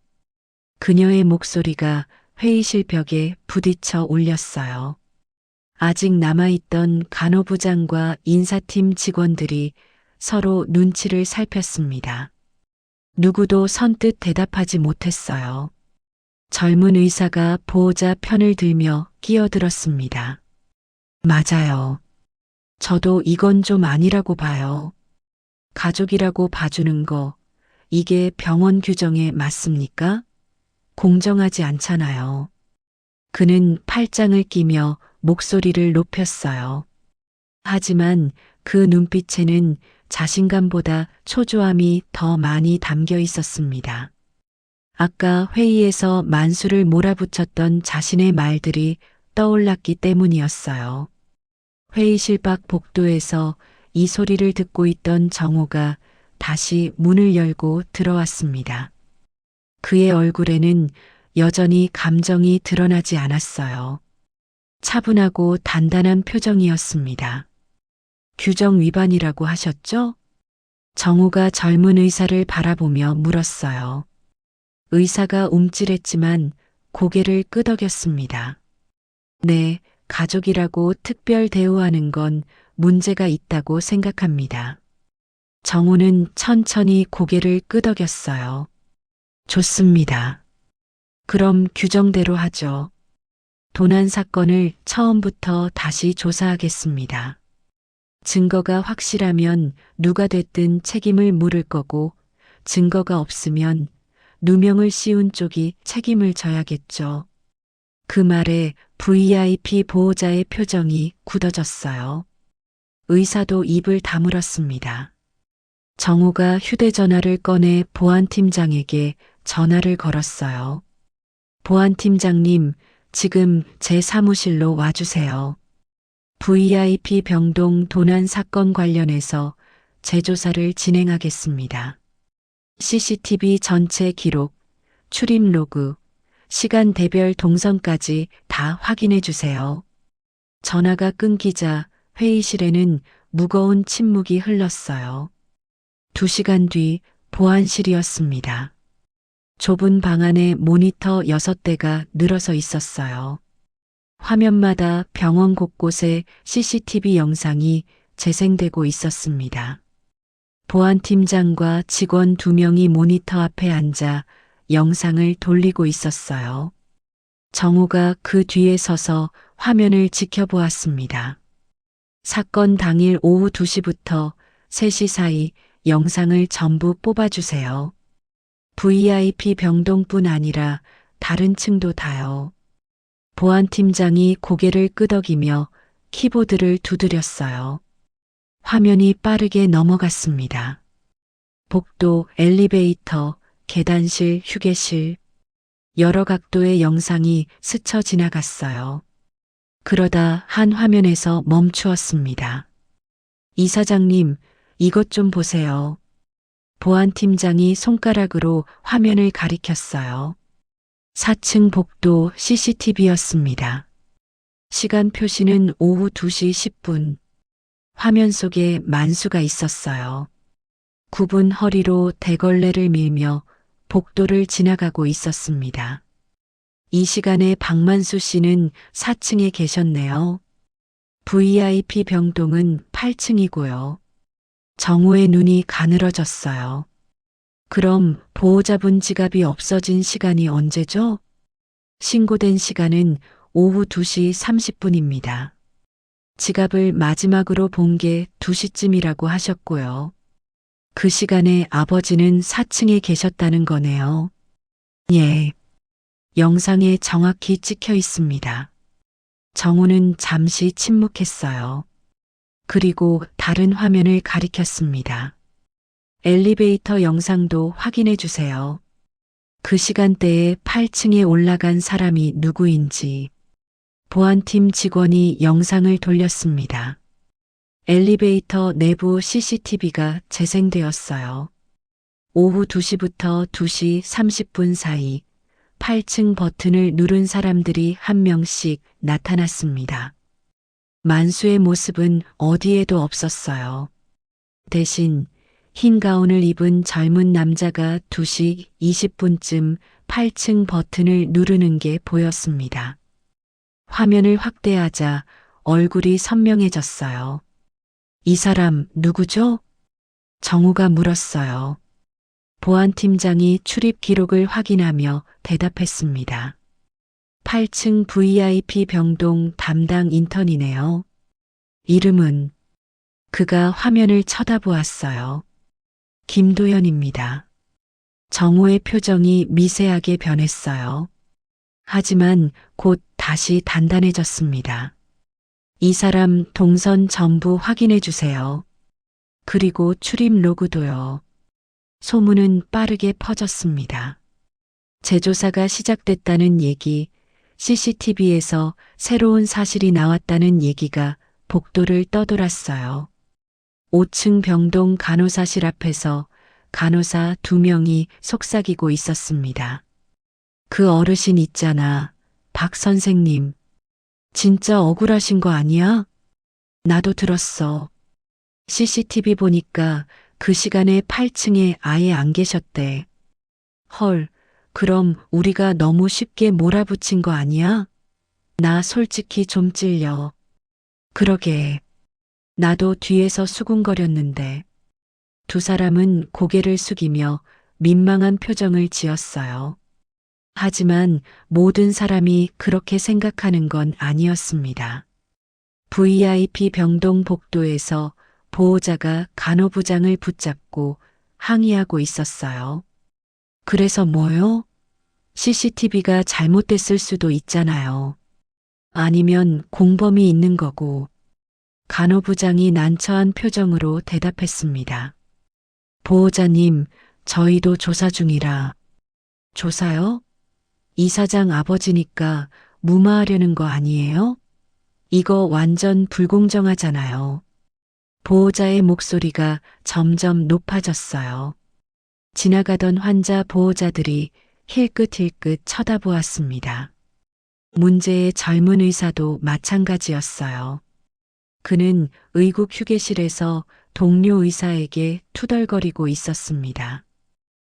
그녀의 목소리가 회의실 벽에 부딪혀 울렸어요. 아직 남아있던 간호부장과 인사팀 직원들이 서로 눈치를 살폈습니다. 누구도 선뜻 대답하지 못했어요. 젊은 의사가 보호자 편을 들며 끼어들었습니다. 맞아요. 저도 이건 좀 아니라고 봐요. 가족이라고 봐주는 거, 이게 병원 규정에 맞습니까? 공정하지 않잖아요. 그는 팔짱을 끼며 목소리를 높였어요. 하지만 그 눈빛에는 자신감보다 초조함이 더 많이 담겨 있었습니다. 아까 회의에서 만수를 몰아붙였던 자신의 말들이 떠올랐기 때문이었어요. 회의실 밖 복도에서 이 소리를 듣고 있던 정호가 다시 문을 열고 들어왔습니다. 그의 얼굴에는 여전히 감정이 드러나지 않았어요. 차분하고 단단한 표정이었습니다. 규정 위반이라고 하셨죠? 정호가 젊은 의사를 바라보며 물었어요. 의사가 움찔했지만 고개를 끄덕였습니다. 네, 가족이라고 특별 대우하는 건 문제가 있다고 생각합니다. 정호는 천천히 고개를 끄덕였어요. 좋습니다. 그럼 규정대로 하죠. 도난 사건을 처음부터 다시 조사하겠습니다. 증거가 확실하면 누가 됐든 책임을 물을 거고 증거가 없으면 누명을 씌운 쪽이 책임을 져야겠죠. 그 말에 VIP 보호자의 표정이 굳어졌어요. 의사도 입을 다물었습니다. 정호가 휴대전화를 꺼내 보안팀장에게 전화를 걸었어요. 보안팀장님, 지금 제 사무실로 와주세요. VIP 병동 도난 사건 관련해서 재조사를 진행하겠습니다. CCTV 전체 기록, 출입 로그, 시간대별 동선까지 다 확인해 주세요. 전화가 끊기자 회의실에는 무거운 침묵이 흘렀어요. 2시간 뒤 보안실이었습니다. 좁은 방 안에 모니터 6대가 늘어서 있었어요. 화면마다 병원 곳곳에 CCTV 영상이 재생되고 있었습니다. 보안팀장과 직원 2명이 모니터 앞에 앉아 영상을 돌리고 있었어요. 정우가 그 뒤에 서서 화면을 지켜보았습니다. 사건 당일 오후 2시부터 3시 사이 영상을 전부 뽑아주세요. VIP 병동뿐 아니라 다른 층도 다요. 보안팀장이 고개를 끄덕이며 키보드를 두드렸어요. 화면이 빠르게 넘어갔습니다. 복도, 엘리베이터, 계단실, 휴게실, 여러 각도의 영상이 스쳐 지나갔어요. 그러다 한 화면에서 멈추었습니다. 이사장님, 이것 좀 보세요. 보안팀장이 손가락으로 화면을 가리켰어요. 4층 복도 CCTV였습니다. 시간 표시는 오후 2시 10분. 화면 속에 만수가 있었어요. 굽은 허리로 대걸레를 밀며 복도를 지나가고 있었습니다. 이 시간에 박만수 씨는 4층에 계셨네요. VIP 병동은 8층이고요. 정우의 눈이 가늘어졌어요. 그럼 보호자분 지갑이 없어진 시간이 언제죠? 신고된 시간은 오후 2시 30분입니다. 지갑을 마지막으로 본 게 2시쯤이라고 하셨고요. 그 시간에 아버지는 4층에 계셨다는 거네요. 예. 영상에 정확히 찍혀 있습니다. 정우는 잠시 침묵했어요. 그리고 다른 화면을 가리켰습니다. 엘리베이터 영상도 확인해 주세요. 그 시간대에 8층에 올라간 사람이 누구인지. 보안팀 직원이 영상을 돌렸습니다. 엘리베이터 내부 CCTV가 재생되었어요. 오후 2시부터 2시 30분 사이 8층 버튼을 누른 사람들이 한 명씩 나타났습니다. 만수의 모습은 어디에도 없었어요. 대신 흰 가운을 입은 젊은 남자가 2시 20분쯤 8층 버튼을 누르는 게 보였습니다. 화면을 확대하자 얼굴이 선명해졌어요. 이 사람 누구죠? 정우가 물었어요. 보안팀장이 출입 기록을 확인하며 대답했습니다. 8층 VIP 병동 담당 인턴이네요. 이름은? 그가 화면을 쳐다보았어요. 김도연입니다. 정호의 표정이 미세하게 변했어요. 하지만 곧 다시 단단해졌습니다. 이 사람 동선 전부 확인해 주세요. 그리고 출입 로그도요. 소문은 빠르게 퍼졌습니다. 재조사가 시작됐다는 얘기, CCTV에서 새로운 사실이 나왔다는 얘기가 복도를 떠돌았어요. 5층 병동 간호사실 앞에서 간호사 2명이 속삭이고 있었습니다. 그 어르신 있잖아, 박 선생님. 진짜 억울하신 거 아니야? 나도 들었어. CCTV 보니까 그 시간에 8층에 아예 안 계셨대. 헐, 그럼 우리가 너무 쉽게 몰아붙인 거 아니야? 나 솔직히 좀 찔려. 그러게. 나도 뒤에서 수군거렸는데. 두 사람은 고개를 숙이며 민망한 표정을 지었어요. 하지만 모든 사람이 그렇게 생각하는 건 아니었습니다. VIP 병동 복도에서 보호자가 간호부장을 붙잡고 항의하고 있었어요. 그래서 뭐요? CCTV가 잘못됐을 수도 있잖아요. 아니면 공범이 있는 거고. 간호부장이 난처한 표정으로 대답했습니다. 보호자님, 저희도 조사 중이라. 조사요? 이사장 아버지니까 무마하려는 거 아니에요? 이거 완전 불공정하잖아요. 보호자의 목소리가 점점 높아졌어요. 지나가던 환자 보호자들이 힐끗힐끗 쳐다보았습니다. 문제의 젊은 의사도 마찬가지였어요. 그는 의국 휴게실에서 동료 의사에게 투덜거리고 있었습니다.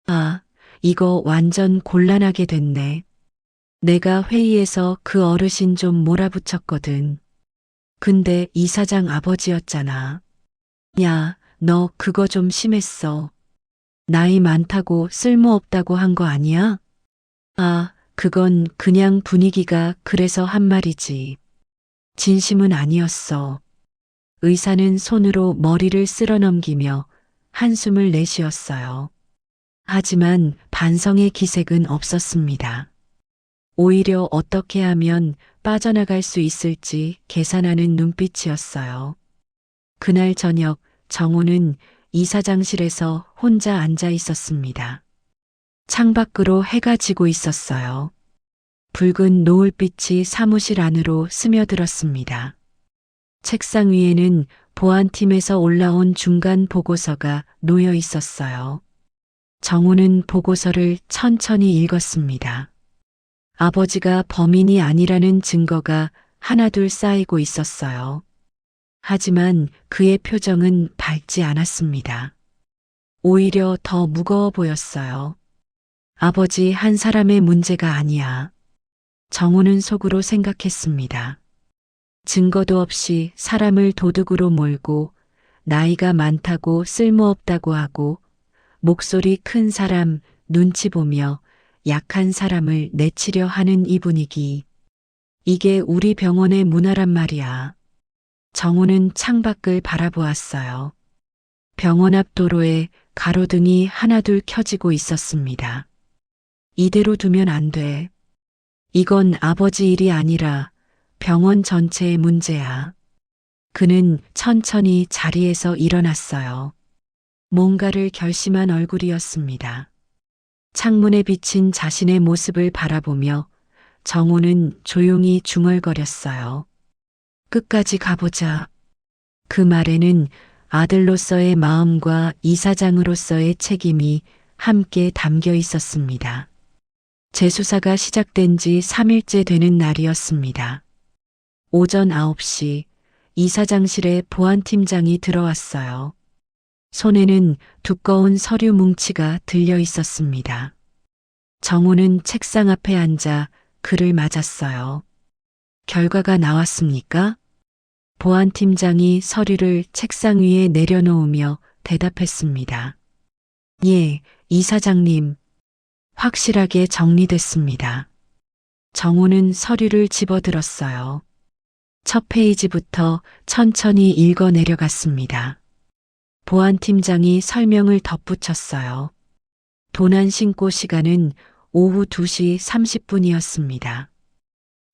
아, 이거 완전 곤란하게 됐네. 내가 회의에서 그 어르신 좀 몰아붙였거든. 근데 이사장 아버지였잖아. 야, 너 그거 좀 심했어. 나이 많다고 쓸모없다고 한 거 아니야? 아, 그건 그냥 분위기가 그래서 한 말이지. 진심은 아니었어. 의사는 손으로 머리를 쓸어넘기며 한숨을 내쉬었어요. 하지만 반성의 기색은 없었습니다. 오히려 어떻게 하면 빠져나갈 수 있을지 계산하는 눈빛이었어요. 그날 저녁 정호는 이사장실에서 혼자 앉아 있었습니다. 창밖으로 해가 지고 있었어요. 붉은 노을빛이 사무실 안으로 스며들었습니다. 책상 위에는 보안팀에서 올라온 중간 보고서가 놓여 있었어요. 정호는 보고서를 천천히 읽었습니다. 아버지가 범인이 아니라는 증거가 하나둘 쌓이고 있었어요. 하지만 그의 표정은 밝지 않았습니다. 오히려 더 무거워 보였어요. 아버지 한 사람의 문제가 아니야. 정호는 속으로 생각했습니다. 증거도 없이 사람을 도둑으로 몰고 나이가 많다고 쓸모없다고 하고 목소리 큰 사람 눈치 보며 약한 사람을 내치려 하는 이 분위기. 이게 우리 병원의 문화란 말이야. 정호는 창밖을 바라보았어요. 병원 앞 도로에 가로등이 하나둘 켜지고 있었습니다. 이대로 두면 안 돼. 이건 아버지 일이 아니라 병원 전체의 문제야. 그는 천천히 자리에서 일어났어요. 뭔가를 결심한 얼굴이었습니다. 창문에 비친 자신의 모습을 바라보며 정호는 조용히 중얼거렸어요. 끝까지 가보자. 그 말에는 아들로서의 마음과 이사장으로서의 책임이 함께 담겨 있었습니다. 재수사가 시작된 지 3일째 되는 날이었습니다. 오전 9시 이사장실에 보안팀장이 들어왔어요. 손에는 두꺼운 서류 뭉치가 들려 있었습니다. 정호는 책상 앞에 앉아 그를 맞았어요. 결과가 나왔습니까? 보안팀장이 서류를 책상 위에 내려놓으며 대답했습니다. 예, 이사장님, 확실하게 정리됐습니다. 정우는 서류를 집어들었어요. 첫 페이지부터 천천히 읽어 내려갔습니다. 보안팀장이 설명을 덧붙였어요. 도난 신고 시간은 오후 2시 30분이었습니다.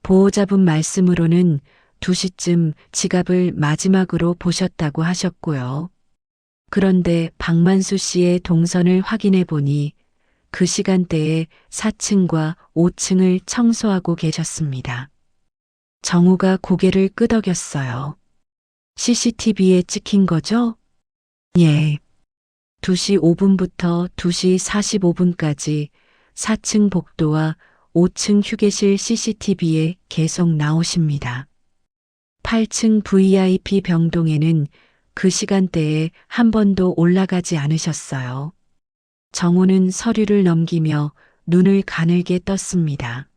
보호자분 말씀으로는 2시쯤 지갑을 마지막으로 보셨다고 하셨고요. 그런데 박만수 씨의 동선을 확인해 보니 그 시간대에 4층과 5층을 청소하고 계셨습니다. 정우가 고개를 끄덕였어요. CCTV에 찍힌 거죠? 예. 2시 5분부터 2시 45분까지 4층 복도와 5층 휴게실 CCTV에 계속 나오십니다. 8층 VIP 병동에는 그 시간대에 한 번도 올라가지 않으셨어요. 정우는 서류를 넘기며 눈을 가늘게 떴습니다.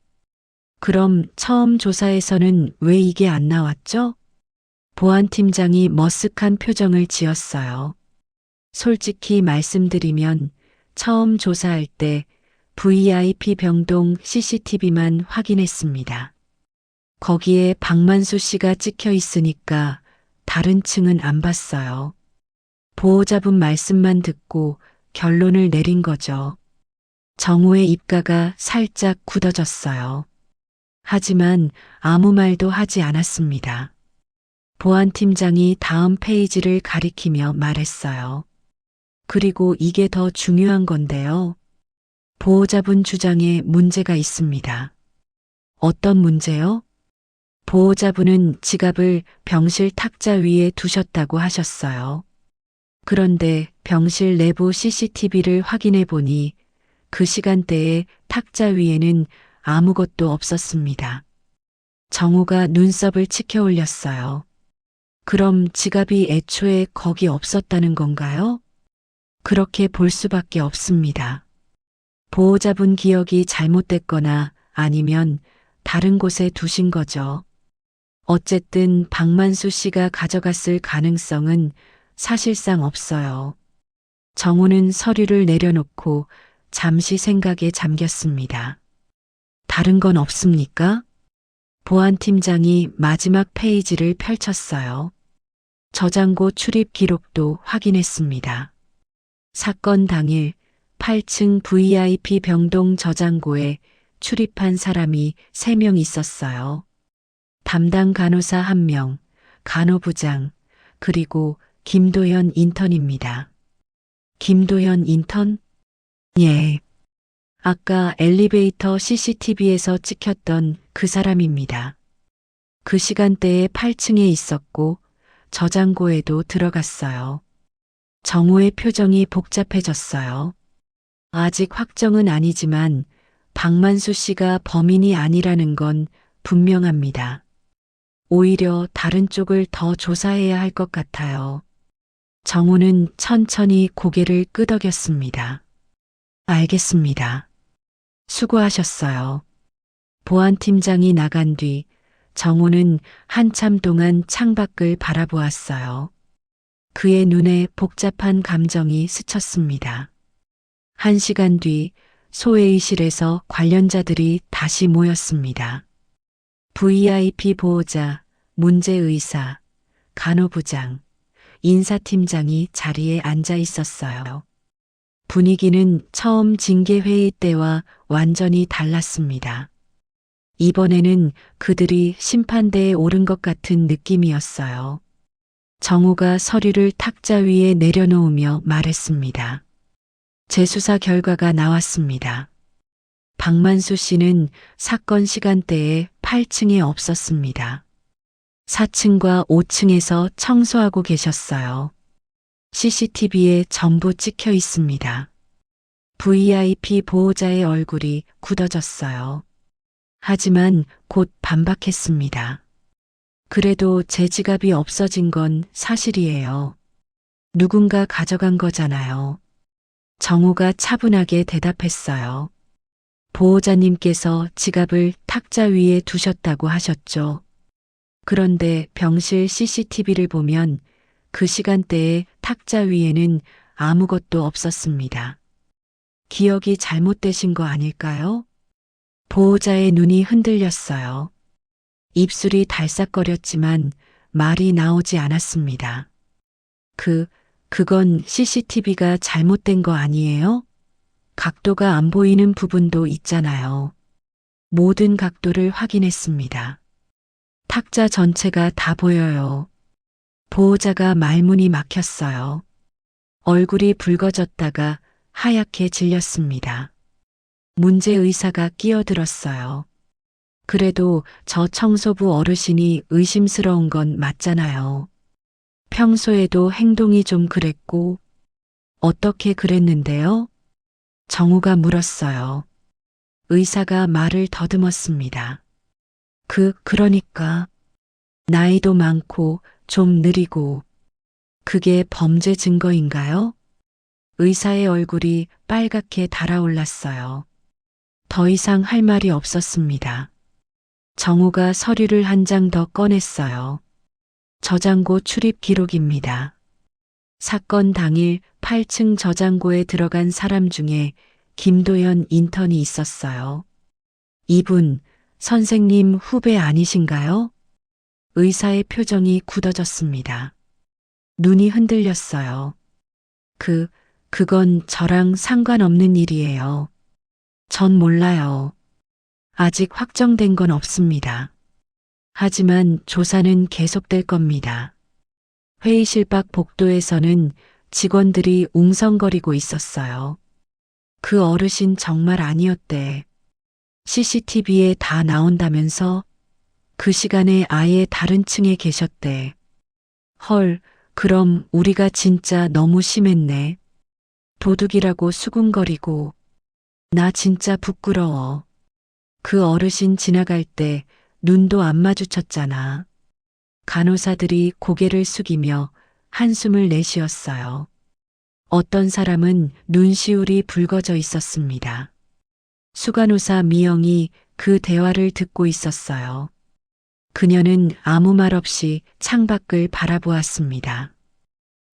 그럼 처음 조사에서는 왜 이게 안 나왔죠? 보안팀장이 머쓱한 표정을 지었어요. 솔직히 말씀드리면 처음 조사할 때 VIP 병동 CCTV만 확인했습니다. 거기에 박만수 씨가 찍혀 있으니까 다른 층은 안 봤어요. 보호자분 말씀만 듣고 결론을 내린 거죠. 정우의 입가가 살짝 굳어졌어요. 하지만 아무 말도 하지 않았습니다. 보안팀장이 다음 페이지를 가리키며 말했어요. 그리고 이게 더 중요한 건데요. 보호자분 주장에 문제가 있습니다. 어떤 문제요? 보호자분은 지갑을 병실 탁자 위에 두셨다고 하셨어요. 그런데 병실 내부 CCTV를 확인해 보니 그 시간대에 탁자 위에는 아무것도 없었습니다. 정우가 눈썹을 치켜 올렸어요. 그럼 지갑이 애초에 거기 없었다는 건가요? 그렇게 볼 수밖에 없습니다. 보호자분 기억이 잘못됐거나 아니면 다른 곳에 두신 거죠. 어쨌든 박만수 씨가 가져갔을 가능성은 사실상 없어요. 정우는 서류를 내려놓고 잠시 생각에 잠겼습니다. 다른 건 없습니까? 보안팀장이 마지막 페이지를 펼쳤어요. 저장고 출입 기록도 확인했습니다. 사건 당일 8층 VIP 병동 저장고에 출입한 사람이 3명 있었어요. 담당 간호사 1명, 간호부장, 그리고 김도현 인턴입니다. 김도현 인턴? 예. 아까 엘리베이터 CCTV에서 찍혔던 그 사람입니다. 그 시간대에 8층에 있었고 저장고에도 들어갔어요. 정우의 표정이 복잡해졌어요. 아직 확정은 아니지만 박만수 씨가 범인이 아니라는 건 분명합니다. 오히려 다른 쪽을 더 조사해야 할 것 같아요. 정우는 천천히 고개를 끄덕였습니다. 알겠습니다. 수고하셨어요. 보안팀장이 나간 뒤 정우는 한참 동안 창밖을 바라보았어요. 그의 눈에 복잡한 감정이 스쳤습니다. 1시간 뒤 소회의실에서 관련자들이 다시 모였습니다. VIP 보호자, 문제의사, 간호부장, 인사팀장이 자리에 앉아 있었어요. 분위기는 처음 징계회의 때와 완전히 달랐습니다. 이번에는 그들이 심판대에 오른 것 같은 느낌이었어요. 정우가 서류를 탁자 위에 내려놓으며 말했습니다. 재수사 결과가 나왔습니다. 박만수 씨는 사건 시간대에 8층에 없었습니다. 4층과 5층에서 청소하고 계셨어요. CCTV에 전부 찍혀 있습니다. VIP 보호자의 얼굴이 굳어졌어요. 하지만 곧 반박했습니다. 그래도 제 지갑이 없어진 건 사실이에요. 누군가 가져간 거잖아요. 정우가 차분하게 대답했어요. 보호자님께서 지갑을 탁자 위에 두셨다고 하셨죠. 그런데 병실 CCTV를 보면 그 시간대에 탁자 위에는 아무것도 없었습니다. 기억이 잘못되신 거 아닐까요? 보호자의 눈이 흔들렸어요. 입술이 달싹거렸지만 말이 나오지 않았습니다. 그건 CCTV가 잘못된 거 아니에요? 각도가 안 보이는 부분도 있잖아요. 모든 각도를 확인했습니다. 탁자 전체가 다 보여요. 보호자가 말문이 막혔어요. 얼굴이 붉어졌다가 하얗게 질렸습니다. 문제의사가 끼어들었어요. 그래도 저 청소부 어르신이 의심스러운 건 맞잖아요. 평소에도 행동이 좀 그랬고, 어떻게 그랬는데요? 정우가 물었어요. 의사가 말을 더듬었습니다. 그러니까, 나이도 많고 좀 느리고, 그게 범죄 증거인가요? 의사의 얼굴이 빨갛게 달아올랐어요. 더 이상 할 말이 없었습니다. 정우가 서류를 한 장 더 꺼냈어요. 저장고 출입 기록입니다. 사건 당일 8층 저장고에 들어간 사람 중에 김도연 인턴이 있었어요. 이분, 선생님 후배 아니신가요? 의사의 표정이 굳어졌습니다. 눈이 흔들렸어요. 그건 저랑 상관없는 일이에요. 전 몰라요. 아직 확정된 건 없습니다. 하지만 조사는 계속될 겁니다. 회의실 밖 복도에서는 직원들이 웅성거리고 있었어요. 그 어르신 정말 아니었대. CCTV에 다 나온다면서 그 시간에 아예 다른 층에 계셨대. 헐, 그럼 우리가 진짜 너무 심했네. 도둑이라고 수군거리고. 나 진짜 부끄러워. 그 어르신 지나갈 때 눈도 안 마주쳤잖아. 간호사들이 고개를 숙이며 한숨을 내쉬었어요. 어떤 사람은 눈시울이 붉어져 있었습니다. 수간호사 미영이 그 대화를 듣고 있었어요. 그녀는 아무 말 없이 창밖을 바라보았습니다.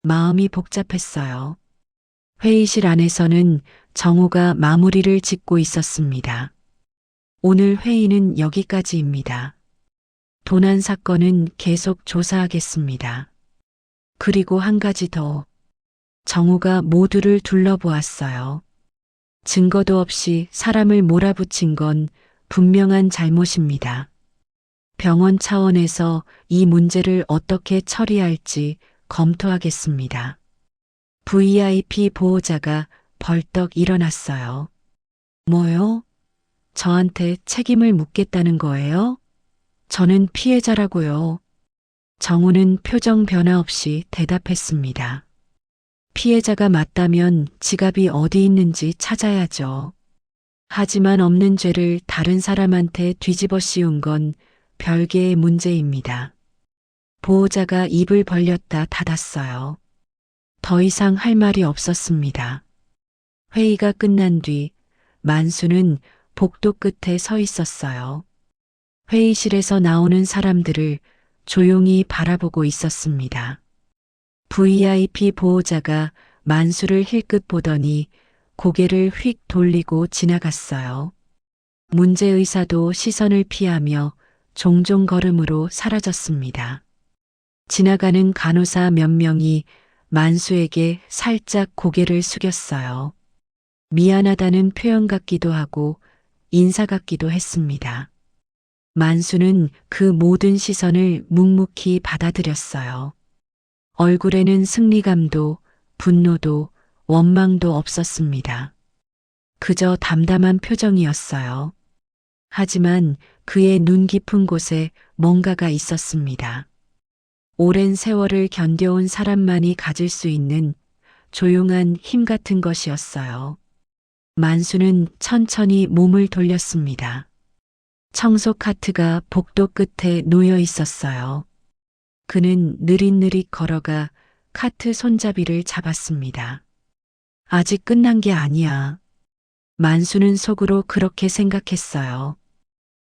마음이 복잡했어요. 회의실 안에서는 정우가 마무리를 짓고 있었습니다. 오늘 회의는 여기까지입니다. 도난 사건은 계속 조사하겠습니다. 그리고 한 가지 더. 정우가 모두를 둘러보았어요. 증거도 없이 사람을 몰아붙인 건 분명한 잘못입니다. 병원 차원에서 이 문제를 어떻게 처리할지 검토하겠습니다. VIP 보호자가 벌떡 일어났어요. 뭐요? 저한테 책임을 묻겠다는 거예요? 저는 피해자라고요. 정우는 표정 변화 없이 대답했습니다. 피해자가 맞다면 지갑이 어디 있는지 찾아야죠. 하지만 없는 죄를 다른 사람한테 뒤집어 씌운 건 별개의 문제입니다. 보호자가 입을 벌렸다 닫았어요. 더 이상 할 말이 없었습니다. 회의가 끝난 뒤 만수는 복도 끝에 서 있었어요. 회의실에서 나오는 사람들을 조용히 바라보고 있었습니다. VIP 보호자가 만수를 힐끗 보더니 고개를 휙 돌리고 지나갔어요. 문제의사도 시선을 피하며 종종 걸음으로 사라졌습니다. 지나가는 간호사 몇 명이 만수에게 살짝 고개를 숙였어요. 미안하다는 표현 같기도 하고 인사 같기도 했습니다. 만수는 그 모든 시선을 묵묵히 받아들였어요. 얼굴에는 승리감도 분노도 원망도 없었습니다. 그저 담담한 표정이었어요. 하지만 그의 눈 깊은 곳에 뭔가가 있었습니다. 오랜 세월을 견뎌온 사람만이 가질 수 있는 조용한 힘 같은 것이었어요. 만수는 천천히 몸을 돌렸습니다. 청소 카트가 복도 끝에 놓여 있었어요. 그는 느릿느릿 걸어가 카트 손잡이를 잡았습니다. 아직 끝난 게 아니야. 만수는 속으로 그렇게 생각했어요.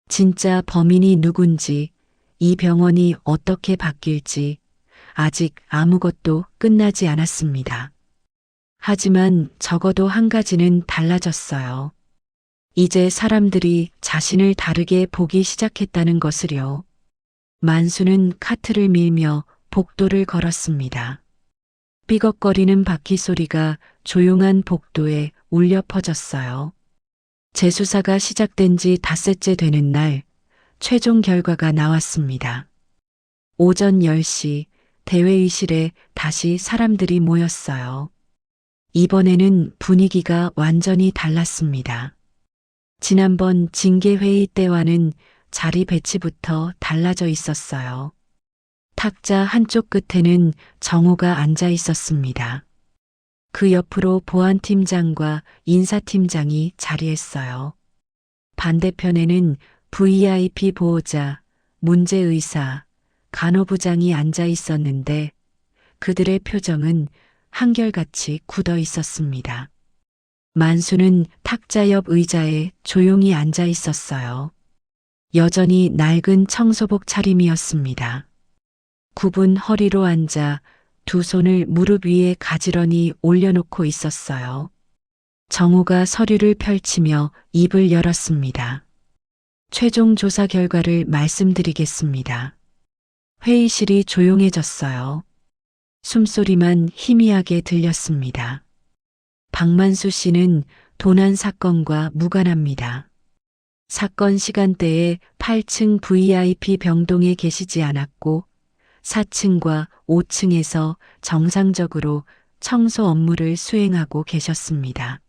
진짜 범인이 누군지, 이 병원이 어떻게 바뀔지 아직 아무것도 끝나지 않았습니다. 하지만 적어도 한 가지는 달라졌어요. 이제 사람들이 자신을 다르게 보기 시작했다는 것을요. 만수는 카트를 밀며 복도를 걸었습니다. 삐걱거리는 바퀴 소리가 조용한 복도에 울려 퍼졌어요. 재수사가 시작된 지 닷새째 되는 날, 최종 결과가 나왔습니다. 오전 10시 대회의실에 다시 사람들이 모였어요. 이번에는 분위기가 완전히 달랐습니다. 지난번 징계회의 때와는 자리 배치부터 달라져 있었어요. 탁자 한쪽 끝에는 정호가 앉아 있었습니다. 그 옆으로 보안팀장과 인사팀장이 자리했어요. 반대편에는 VIP 보호자, 문제의사, 간호부장이 앉아 있었는데 그들의 표정은 한결같이 굳어 있었습니다. 만수는 탁자 옆 의자에 조용히 앉아 있었어요. 여전히 낡은 청소복 차림이었습니다. 굽은 허리로 앉아 두 손을 무릎 위에 가지런히 올려놓고 있었어요. 정우가 서류를 펼치며 입을 열었습니다. 최종 조사 결과를 말씀드리겠습니다. 회의실이 조용해졌어요. 숨소리만 희미하게 들렸습니다. 박만수 씨는 도난 사건과 무관합니다. 사건 시간대에 8층 VIP 병동에 계시지 않았고 4층과 5층에서 정상적으로 청소 업무를 수행하고 계셨습니다.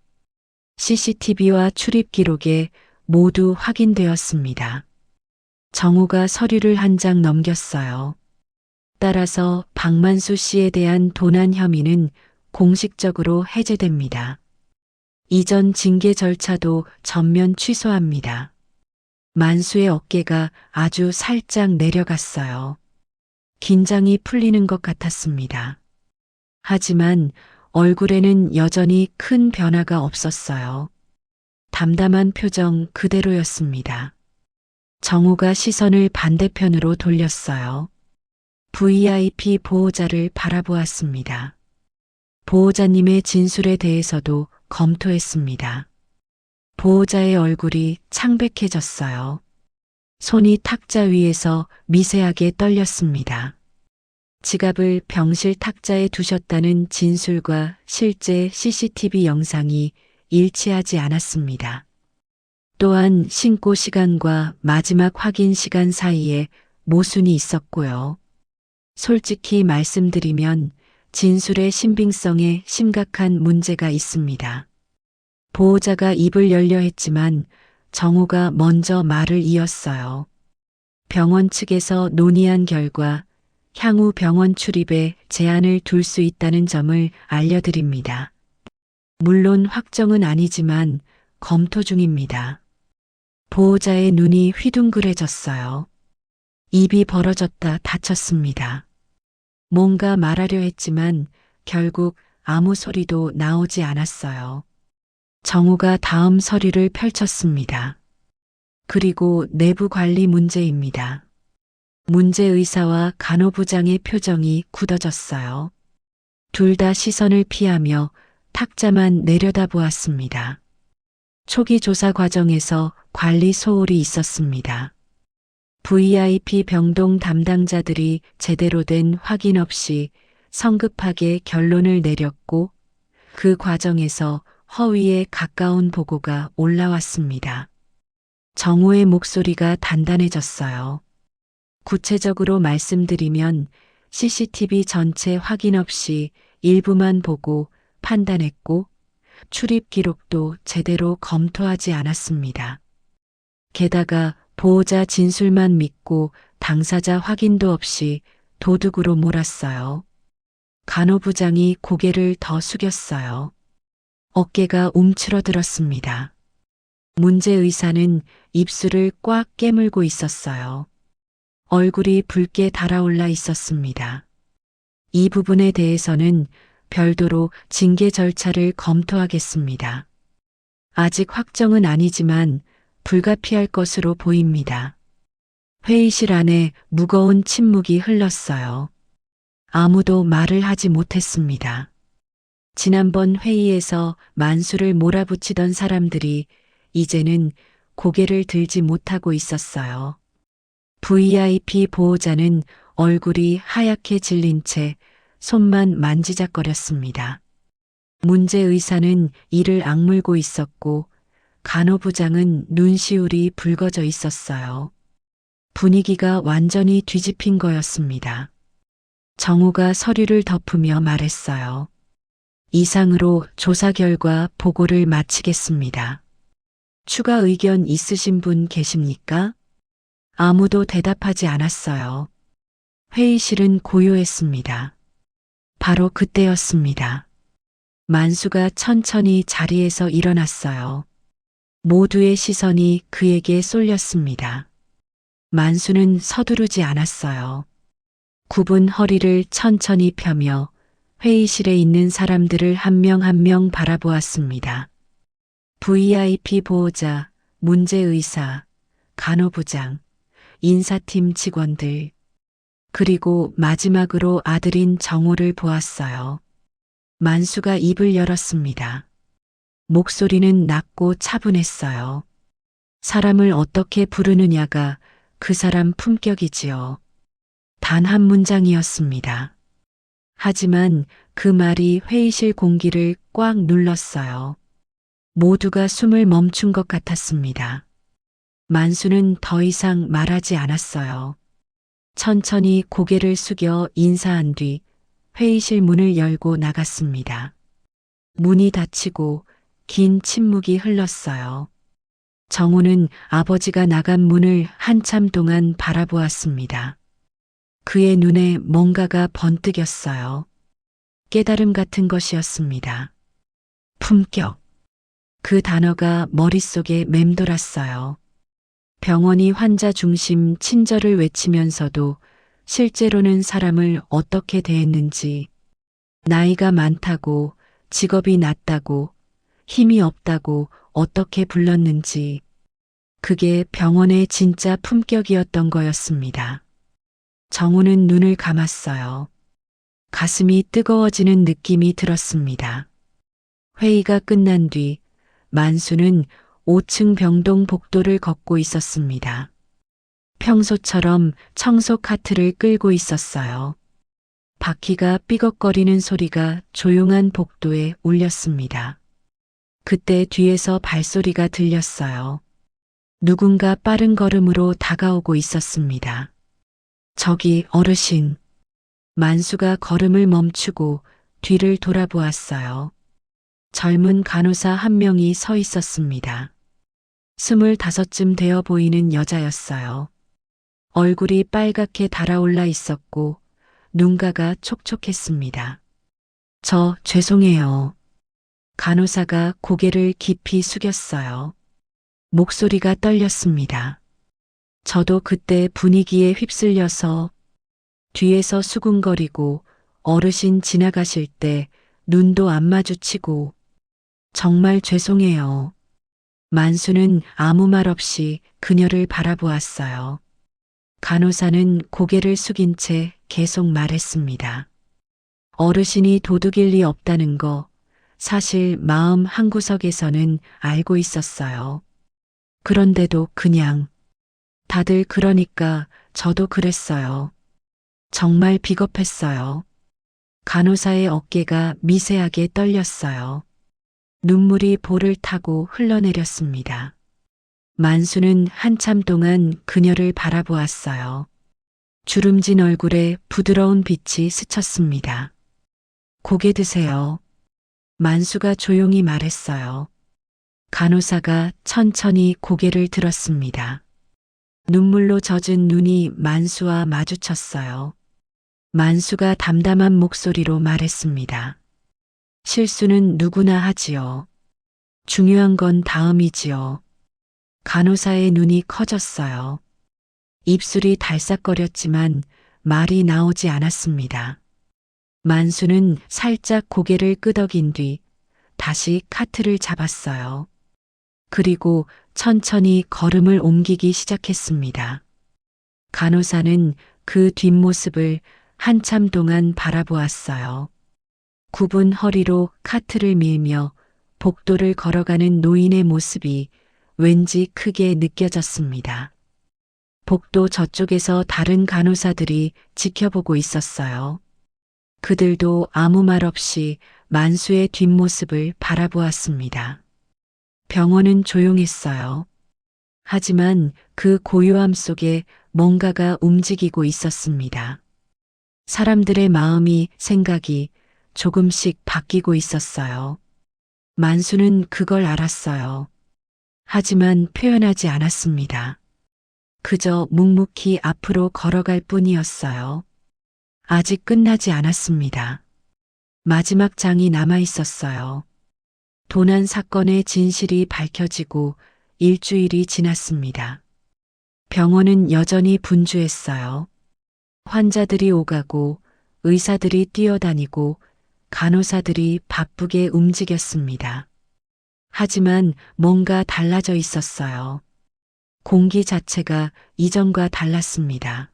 CCTV와 출입 기록에 모두 확인되었습니다. 정우가 서류를 한 장 넘겼어요. 따라서 박만수 씨에 대한 도난 혐의는 공식적으로 해제됩니다. 이전 징계 절차도 전면 취소합니다. 만수의 어깨가 아주 살짝 내려갔어요. 긴장이 풀리는 것 같았습니다. 하지만 얼굴에는 여전히 큰 변화가 없었어요. 담담한 표정 그대로였습니다. 정우가 시선을 반대편으로 돌렸어요. VIP 보호자를 바라보았습니다. 보호자님의 진술에 대해서도 검토했습니다. 보호자의 얼굴이 창백해졌어요. 손이 탁자 위에서 미세하게 떨렸습니다. 지갑을 병실 탁자에 두셨다는 진술과 실제 CCTV 영상이 일치하지 않았습니다. 또한 신고 시간과 마지막 확인 시간 사이에 모순이 있었고요. 솔직히 말씀드리면 진술의 신빙성에 심각한 문제가 있습니다. 보호자가 입을 열려 했지만 정우가 먼저 말을 이었어요. 병원 측에서 논의한 결과 향후 병원 출입에 제한을 둘 수 있다는 점을 알려드립니다. 물론 확정은 아니지만 검토 중입니다. 보호자의 눈이 휘둥그레졌어요. 입이 벌어졌다 닫혔습니다. 뭔가 말하려 했지만 결국 아무 소리도 나오지 않았어요. 정우가 다음 서류를 펼쳤습니다. 그리고 내부 관리 문제입니다. 문제의사와 간호부장의 표정이 굳어졌어요. 둘 다 시선을 피하며 탁자만 내려다보았습니다. 초기 조사 과정에서 관리 소홀이 있었습니다. VIP 병동 담당자들이 제대로 된 확인 없이 성급하게 결론을 내렸고 그 과정에서 허위에 가까운 보고가 올라왔습니다. 정우의 목소리가 단단해졌어요. 구체적으로 말씀드리면 CCTV 전체 확인 없이 일부만 보고 판단했고 출입 기록도 제대로 검토하지 않았습니다. 게다가 보호자 진술만 믿고 당사자 확인도 없이 도둑으로 몰았어요. 간호부장이 고개를 더 숙였어요. 어깨가 움츠러들었습니다. 문제의사는 입술을 꽉 깨물고 있었어요. 얼굴이 붉게 달아올라 있었습니다. 이 부분에 대해서는 별도로 징계 절차를 검토하겠습니다. 아직 확정은 아니지만 불가피할 것으로 보입니다. 회의실 안에 무거운 침묵이 흘렀어요. 아무도 말을 하지 못했습니다. 지난번 회의에서 만수를 몰아붙이던 사람들이 이제는 고개를 들지 못하고 있었어요. VIP 보호자는 얼굴이 하얗게 질린 채 손만 만지작거렸습니다. 문제의사는 이를 악물고 있었고 간호부장은 눈시울이 붉어져 있었어요. 분위기가 완전히 뒤집힌 거였습니다. 정우가 서류를 덮으며 말했어요. 이상으로 조사 결과 보고를 마치겠습니다. 추가 의견 있으신 분 계십니까? 아무도 대답하지 않았어요. 회의실은 고요했습니다. 바로 그때였습니다. 만수가 천천히 자리에서 일어났어요. 모두의 시선이 그에게 쏠렸습니다. 만수는 서두르지 않았어요. 굽은 허리를 천천히 펴며 회의실에 있는 사람들을 한 명 한 명 바라보았습니다. VIP 보호자, 문제의사, 간호부장, 인사팀 직원들, 그리고 마지막으로 아들인 정호를 보았어요. 만수가 입을 열었습니다. 목소리는 낮고 차분했어요. 사람을 어떻게 부르느냐가 그 사람 품격이지요. 단 한 문장이었습니다. 하지만 그 말이 회의실 공기를 꽉 눌렀어요. 모두가 숨을 멈춘 것 같았습니다. 만수는 더 이상 말하지 않았어요. 천천히 고개를 숙여 인사한 뒤 회의실 문을 열고 나갔습니다. 문이 닫히고 긴 침묵이 흘렀어요. 정우는 아버지가 나간 문을 한참 동안 바라보았습니다. 그의 눈에 뭔가가 번뜩였어요. 깨달음 같은 것이었습니다. 품격. 그 단어가 머릿속에 맴돌았어요. 병원이 환자 중심 친절을 외치면서도 실제로는 사람을 어떻게 대했는지, 나이가 많다고, 직업이 낮다고, 힘이 없다고 어떻게 불렀는지, 그게 병원의 진짜 품격이었던 거였습니다. 정우는 눈을 감았어요. 가슴이 뜨거워지는 느낌이 들었습니다. 회의가 끝난 뒤 만수는 5층 병동 복도를 걷고 있었습니다. 평소처럼 청소 카트를 끌고 있었어요. 바퀴가 삐걱거리는 소리가 조용한 복도에 울렸습니다. 그때 뒤에서 발소리가 들렸어요. 누군가 빠른 걸음으로 다가오고 있었습니다. 저기 어르신. 만수가 걸음을 멈추고 뒤를 돌아보았어요. 젊은 간호사 한 명이 서 있었습니다. 25쯤 되어 보이는 여자였어요. 얼굴이 빨갛게 달아올라 있었고 눈가가 촉촉했습니다. 저 죄송해요. 간호사가 고개를 깊이 숙였어요. 목소리가 떨렸습니다. 저도 그때 분위기에 휩쓸려서 뒤에서 수군거리고 어르신 지나가실 때 눈도 안 마주치고 정말 죄송해요. 만수는 아무 말 없이 그녀를 바라보았어요. 간호사는 고개를 숙인 채 계속 말했습니다. 어르신이 도둑일 리 없다는 거 사실 마음 한구석에서는 알고 있었어요. 그런데도 그냥 다들 그러니까 저도 그랬어요. 정말 비겁했어요. 간호사의 어깨가 미세하게 떨렸어요. 눈물이 볼을 타고 흘러내렸습니다. 만수는 한참 동안 그녀를 바라보았어요. 주름진 얼굴에 부드러운 빛이 스쳤습니다. 고개 드세요. 만수가 조용히 말했어요. 간호사가 천천히 고개를 들었습니다. 눈물로 젖은 눈이 만수와 마주쳤어요. 만수가 담담한 목소리로 말했습니다. 실수는 누구나 하지요. 중요한 건 다음이지요. 간호사의 눈이 커졌어요. 입술이 달싹거렸지만 말이 나오지 않았습니다. 만수는 살짝 고개를 끄덕인 뒤 다시 카트를 잡았어요. 그리고 천천히 걸음을 옮기기 시작했습니다. 간호사는 그 뒷모습을 한참 동안 바라보았어요. 굽은 허리로 카트를 밀며 복도를 걸어가는 노인의 모습이 왠지 크게 느껴졌습니다. 복도 저쪽에서 다른 간호사들이 지켜보고 있었어요. 그들도 아무 말 없이 만수의 뒷모습을 바라보았습니다. 병원은 조용했어요. 하지만 그 고요함 속에 뭔가가 움직이고 있었습니다. 사람들의 마음이, 생각이 조금씩 바뀌고 있었어요. 만수는 그걸 알았어요. 하지만 표현하지 않았습니다. 그저 묵묵히 앞으로 걸어갈 뿐이었어요. 아직 끝나지 않았습니다. 마지막 장이 남아 있었어요. 도난 사건의 진실이 밝혀지고 일주일이 지났습니다. 병원은 여전히 분주했어요. 환자들이 오가고 의사들이 뛰어다니고 간호사들이 바쁘게 움직였습니다. 하지만 뭔가 달라져 있었어요. 공기 자체가 이전과 달랐습니다.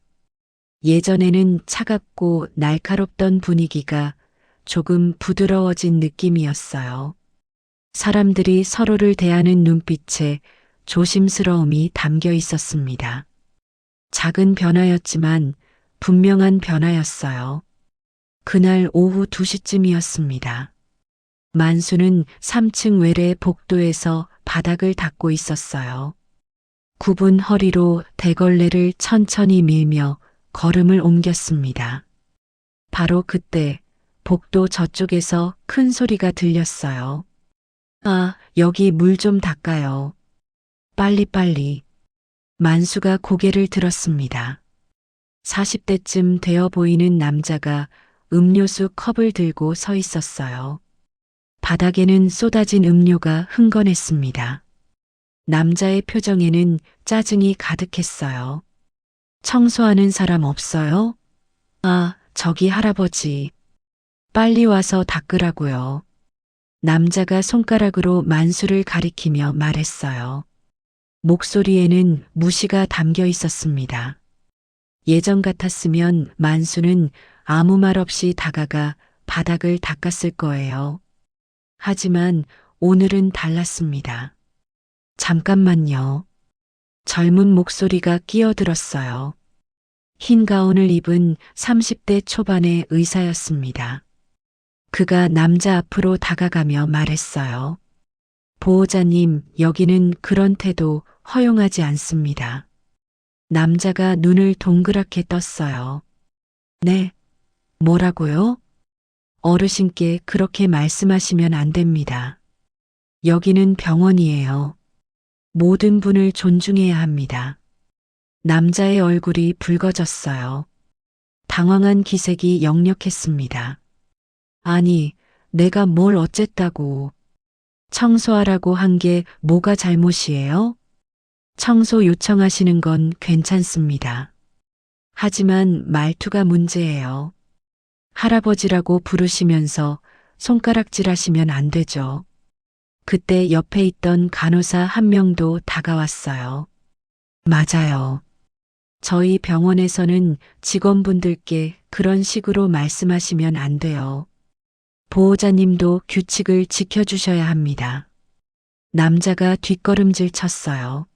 예전에는 차갑고 날카롭던 분위기가 조금 부드러워진 느낌이었어요. 사람들이 서로를 대하는 눈빛에 조심스러움이 담겨 있었습니다. 작은 변화였지만 분명한 변화였어요. 그날 오후 2시쯤이었습니다. 만수는 3층 외래 복도에서 바닥을 닦고 있었어요. 굽은 허리로 대걸레를 천천히 밀며 걸음을 옮겼습니다. 바로 그때 복도 저쪽에서 큰 소리가 들렸어요. 아, 여기 물 좀 닦아요. 빨리빨리. 만수가 고개를 들었습니다. 40대쯤 되어 보이는 남자가 음료수 컵을 들고 서 있었어요. 바닥에는 쏟아진 음료가 흥건했습니다. 남자의 표정에는 짜증이 가득했어요. 청소하는 사람 없어요? 아, 저기 할아버지. 빨리 와서 닦으라고요. 남자가 손가락으로 만수를 가리키며 말했어요. 목소리에는 무시가 담겨 있었습니다. 예전 같았으면 만수는 아무 말 없이 다가가 바닥을 닦았을 거예요. 하지만 오늘은 달랐습니다. 잠깐만요. 젊은 목소리가 끼어들었어요. 흰 가운을 입은 30대 초반의 의사였습니다. 그가 남자 앞으로 다가가며 말했어요. 보호자님, 여기는 그런 태도 허용하지 않습니다. 남자가 눈을 동그랗게 떴어요. 네, 뭐라고요? 어르신께 그렇게 말씀하시면 안 됩니다. 여기는 병원이에요. 모든 분을 존중해야 합니다. 남자의 얼굴이 붉어졌어요. 당황한 기색이 역력했습니다. 아니, 내가 뭘 어쨌다고. 청소하라고 한 게 뭐가 잘못이에요? 청소 요청하시는 건 괜찮습니다. 하지만 말투가 문제예요. 할아버지라고 부르시면서 손가락질하시면 안 되죠. 그때 옆에 있던 간호사 한 명도 다가왔어요. 맞아요. 저희 병원에서는 직원분들께 그런 식으로 말씀하시면 안 돼요. 보호자님도 규칙을 지켜주셔야 합니다. 남자가 뒷걸음질 쳤어요.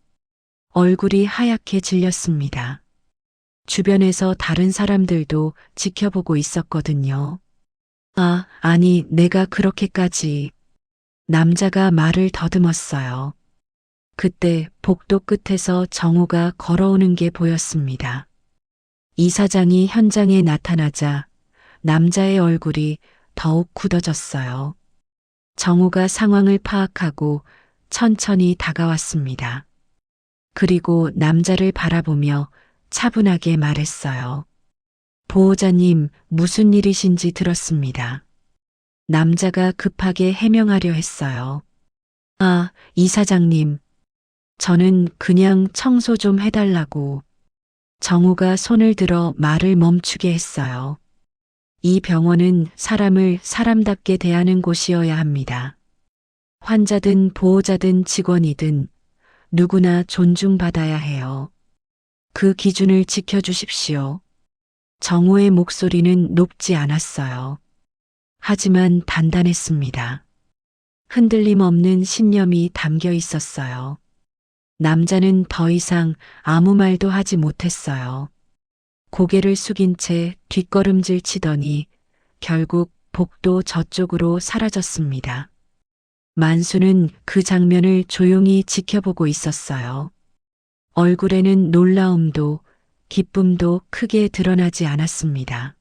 얼굴이 하얗게 질렸습니다. 주변에서 다른 사람들도 지켜보고 있었거든요. 아, 아니, 내가 그렇게까지. 남자가 말을 더듬었어요. 그때 복도 끝에서 정우가 걸어오는 게 보였습니다. 이사장이 현장에 나타나자 남자의 얼굴이 더욱 굳어졌어요. 정우가 상황을 파악하고 천천히 다가왔습니다. 그리고 남자를 바라보며 차분하게 말했어요. 보호자님, 무슨 일이신지 들었습니다. 남자가 급하게 해명하려 했어요. 아, 이사장님. 저는 그냥 청소 좀 해달라고. 정우가 손을 들어 말을 멈추게 했어요. 이 병원은 사람을 사람답게 대하는 곳이어야 합니다. 환자든 보호자든 직원이든 누구나 존중받아야 해요. 그 기준을 지켜주십시오. 정우의 목소리는 높지 않았어요. 하지만 단단했습니다. 흔들림 없는 신념이 담겨 있었어요. 남자는 더 이상 아무 말도 하지 못했어요. 고개를 숙인 채 뒷걸음질 치더니 결국 복도 저쪽으로 사라졌습니다. 만수는 그 장면을 조용히 지켜보고 있었어요. 얼굴에는 놀라움도 기쁨도 크게 드러나지 않았습니다.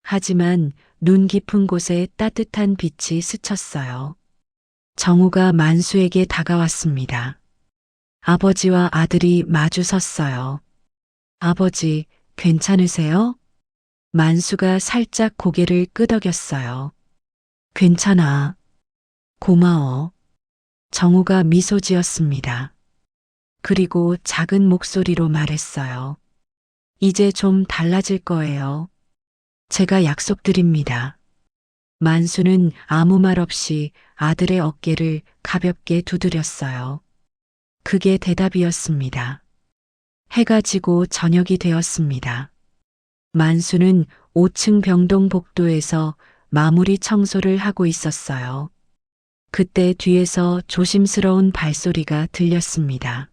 하지만 눈 깊은 곳에 따뜻한 빛이 스쳤어요. 정우가 만수에게 다가왔습니다. 아버지와 아들이 마주 섰어요. 아버지, 괜찮으세요? 만수가 살짝 고개를 끄덕였어요. 괜찮아. 고마워. 정우가 미소 지었습니다. 그리고 작은 목소리로 말했어요. 이제 좀 달라질 거예요. 제가 약속드립니다. 만수는 아무 말 없이 아들의 어깨를 가볍게 두드렸어요. 그게 대답이었습니다. 해가 지고 저녁이 되었습니다. 만수는 5층 병동 복도에서 마무리 청소를 하고 있었어요. 그때 뒤에서 조심스러운 발소리가 들렸습니다.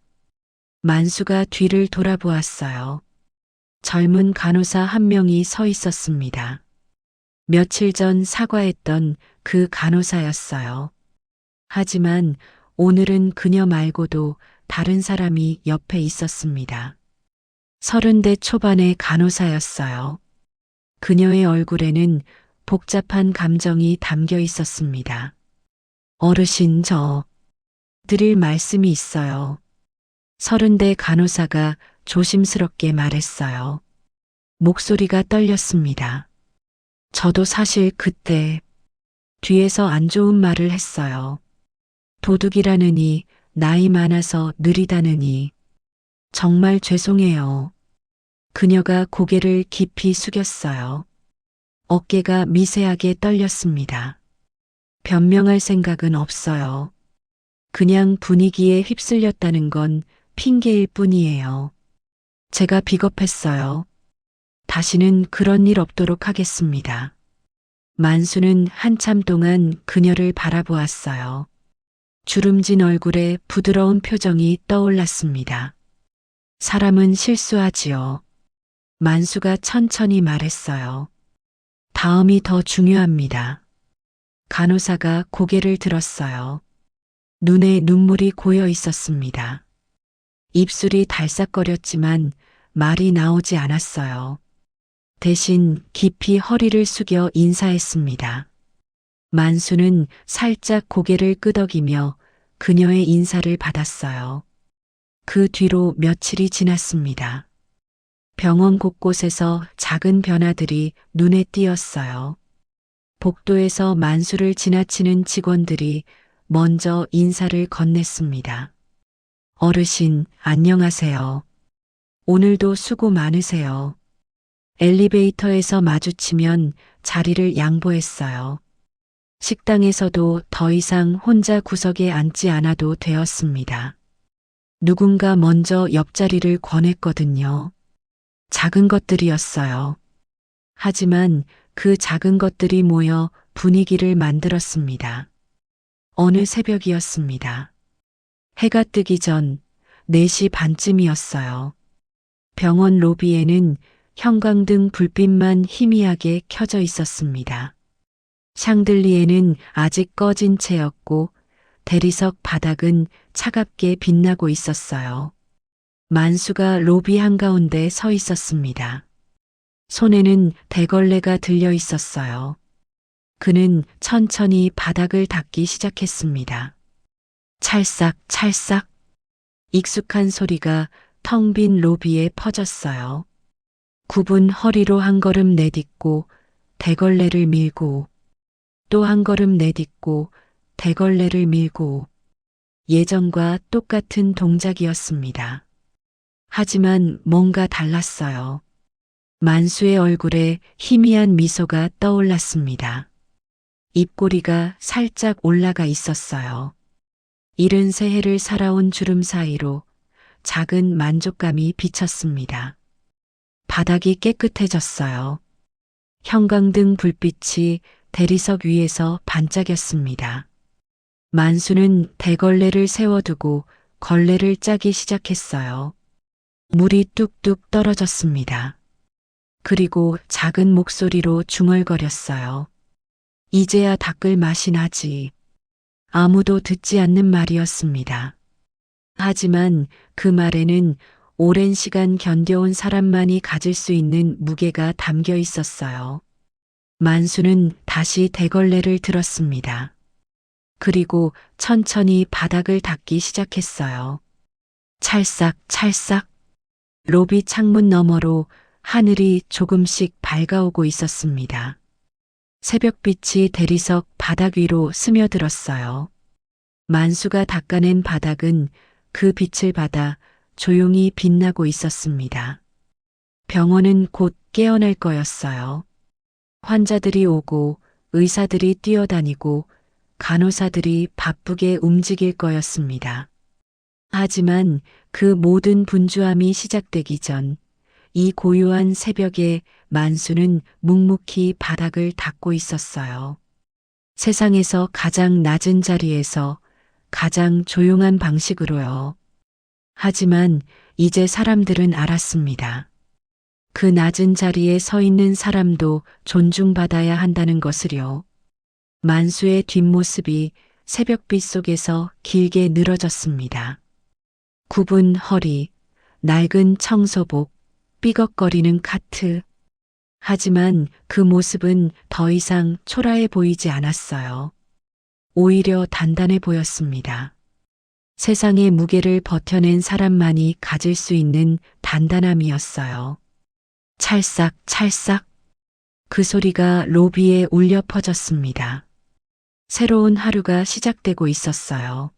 만수가 뒤를 돌아보았어요. 젊은 간호사 한 명이 서 있었습니다. 며칠 전 사과했던 그 간호사였어요. 하지만 오늘은 그녀 말고도 다른 사람이 옆에 있었습니다. 30대 초반의 간호사였어요. 그녀의 얼굴에는 복잡한 감정이 담겨 있었습니다. 어르신, 저 드릴 말씀이 있어요. 30대 간호사가 조심스럽게 말했어요. 목소리가 떨렸습니다. 저도 사실 그때 뒤에서 안 좋은 말을 했어요. 도둑이라느니, 나이 많아서 느리다느니. 정말 죄송해요. 그녀가 고개를 깊이 숙였어요. 어깨가 미세하게 떨렸습니다. 변명할 생각은 없어요. 그냥 분위기에 휩쓸렸다는 건 핑계일 뿐이에요. 제가 비겁했어요. 다시는 그런 일 없도록 하겠습니다. 만수는 한참 동안 그녀를 바라보았어요. 주름진 얼굴에 부드러운 표정이 떠올랐습니다. 사람은 실수하지요. 만수가 천천히 말했어요. 다음이 더 중요합니다. 간호사가 고개를 들었어요. 눈에 눈물이 고여 있었습니다. 입술이 달싹거렸지만 말이 나오지 않았어요. 대신 깊이 허리를 숙여 인사했습니다. 만수는 살짝 고개를 끄덕이며 그녀의 인사를 받았어요. 그 뒤로 며칠이 지났습니다. 병원 곳곳에서 작은 변화들이 눈에 띄었어요. 복도에서 만수를 지나치는 직원들이 먼저 인사를 건넸습니다. 어르신, 안녕하세요. 오늘도 수고 많으세요. 엘리베이터에서 마주치면 자리를 양보했어요. 식당에서도 더 이상 혼자 구석에 앉지 않아도 되었습니다. 누군가 먼저 옆자리를 권했거든요. 작은 것들이었어요. 하지만 그 작은 것들이 모여 분위기를 만들었습니다. 어느 새벽이었습니다. 해가 뜨기 전 4시 반쯤이었어요. 병원 로비에는 형광등 불빛만 희미하게 켜져 있었습니다. 샹들리에는 아직 꺼진 채였고 대리석 바닥은 차갑게 빛나고 있었어요. 만수가 로비 한가운데 서 있었습니다. 손에는 대걸레가 들려 있었어요. 그는 천천히 바닥을 닦기 시작했습니다. 찰싹 찰싹 익숙한 소리가 텅 빈 로비에 퍼졌어요. 굽은 허리로 한 걸음 내딛고 대걸레를 밀고 또 한 걸음 내딛고 대걸레를 밀고 예전과 똑같은 동작이었습니다. 하지만 뭔가 달랐어요. 만수의 얼굴에 희미한 미소가 떠올랐습니다. 입꼬리가 살짝 올라가 있었어요. 73해를 살아온 주름 사이로 작은 만족감이 비쳤습니다. 바닥이 깨끗해졌어요. 형광등 불빛이 대리석 위에서 반짝였습니다. 만수는 대걸레를 세워두고 걸레를 짜기 시작했어요. 물이 뚝뚝 떨어졌습니다. 그리고 작은 목소리로 중얼거렸어요. 이제야 닦을 맛이 나지. 아무도 듣지 않는 말이었습니다. 하지만 그 말에는 오랜 시간 견뎌온 사람만이 가질 수 있는 무게가 담겨 있었어요. 만수는 다시 대걸레를 들었습니다. 그리고 천천히 바닥을 닦기 시작했어요. 찰싹 찰싹. 로비 창문 너머로 하늘이 조금씩 밝아오고 있었습니다. 새벽빛이 대리석 바닥 위로 스며들었어요. 만수가 닦아낸 바닥은 그 빛을 받아 조용히 빛나고 있었습니다. 병원은 곧 깨어날 거였어요. 환자들이 오고 의사들이 뛰어다니고 간호사들이 바쁘게 움직일 거였습니다. 하지만 그 모든 분주함이 시작되기 전 이 고요한 새벽에 만수는 묵묵히 바닥을 닦고 있었어요. 세상에서 가장 낮은 자리에서 가장 조용한 방식으로요. 하지만 이제 사람들은 알았습니다. 그 낮은 자리에 서 있는 사람도 존중받아야 한다는 것을요. 만수의 뒷모습이 새벽빛 속에서 길게 늘어졌습니다. 굽은 허리, 낡은 청소복, 삐걱거리는 카트. 하지만 그 모습은 더 이상 초라해 보이지 않았어요. 오히려 단단해 보였습니다. 세상의 무게를 버텨낸 사람만이 가질 수 있는 단단함이었어요. 찰싹 찰싹. 그 소리가 로비에 울려 퍼졌습니다. 새로운 하루가 시작되고 있었어요.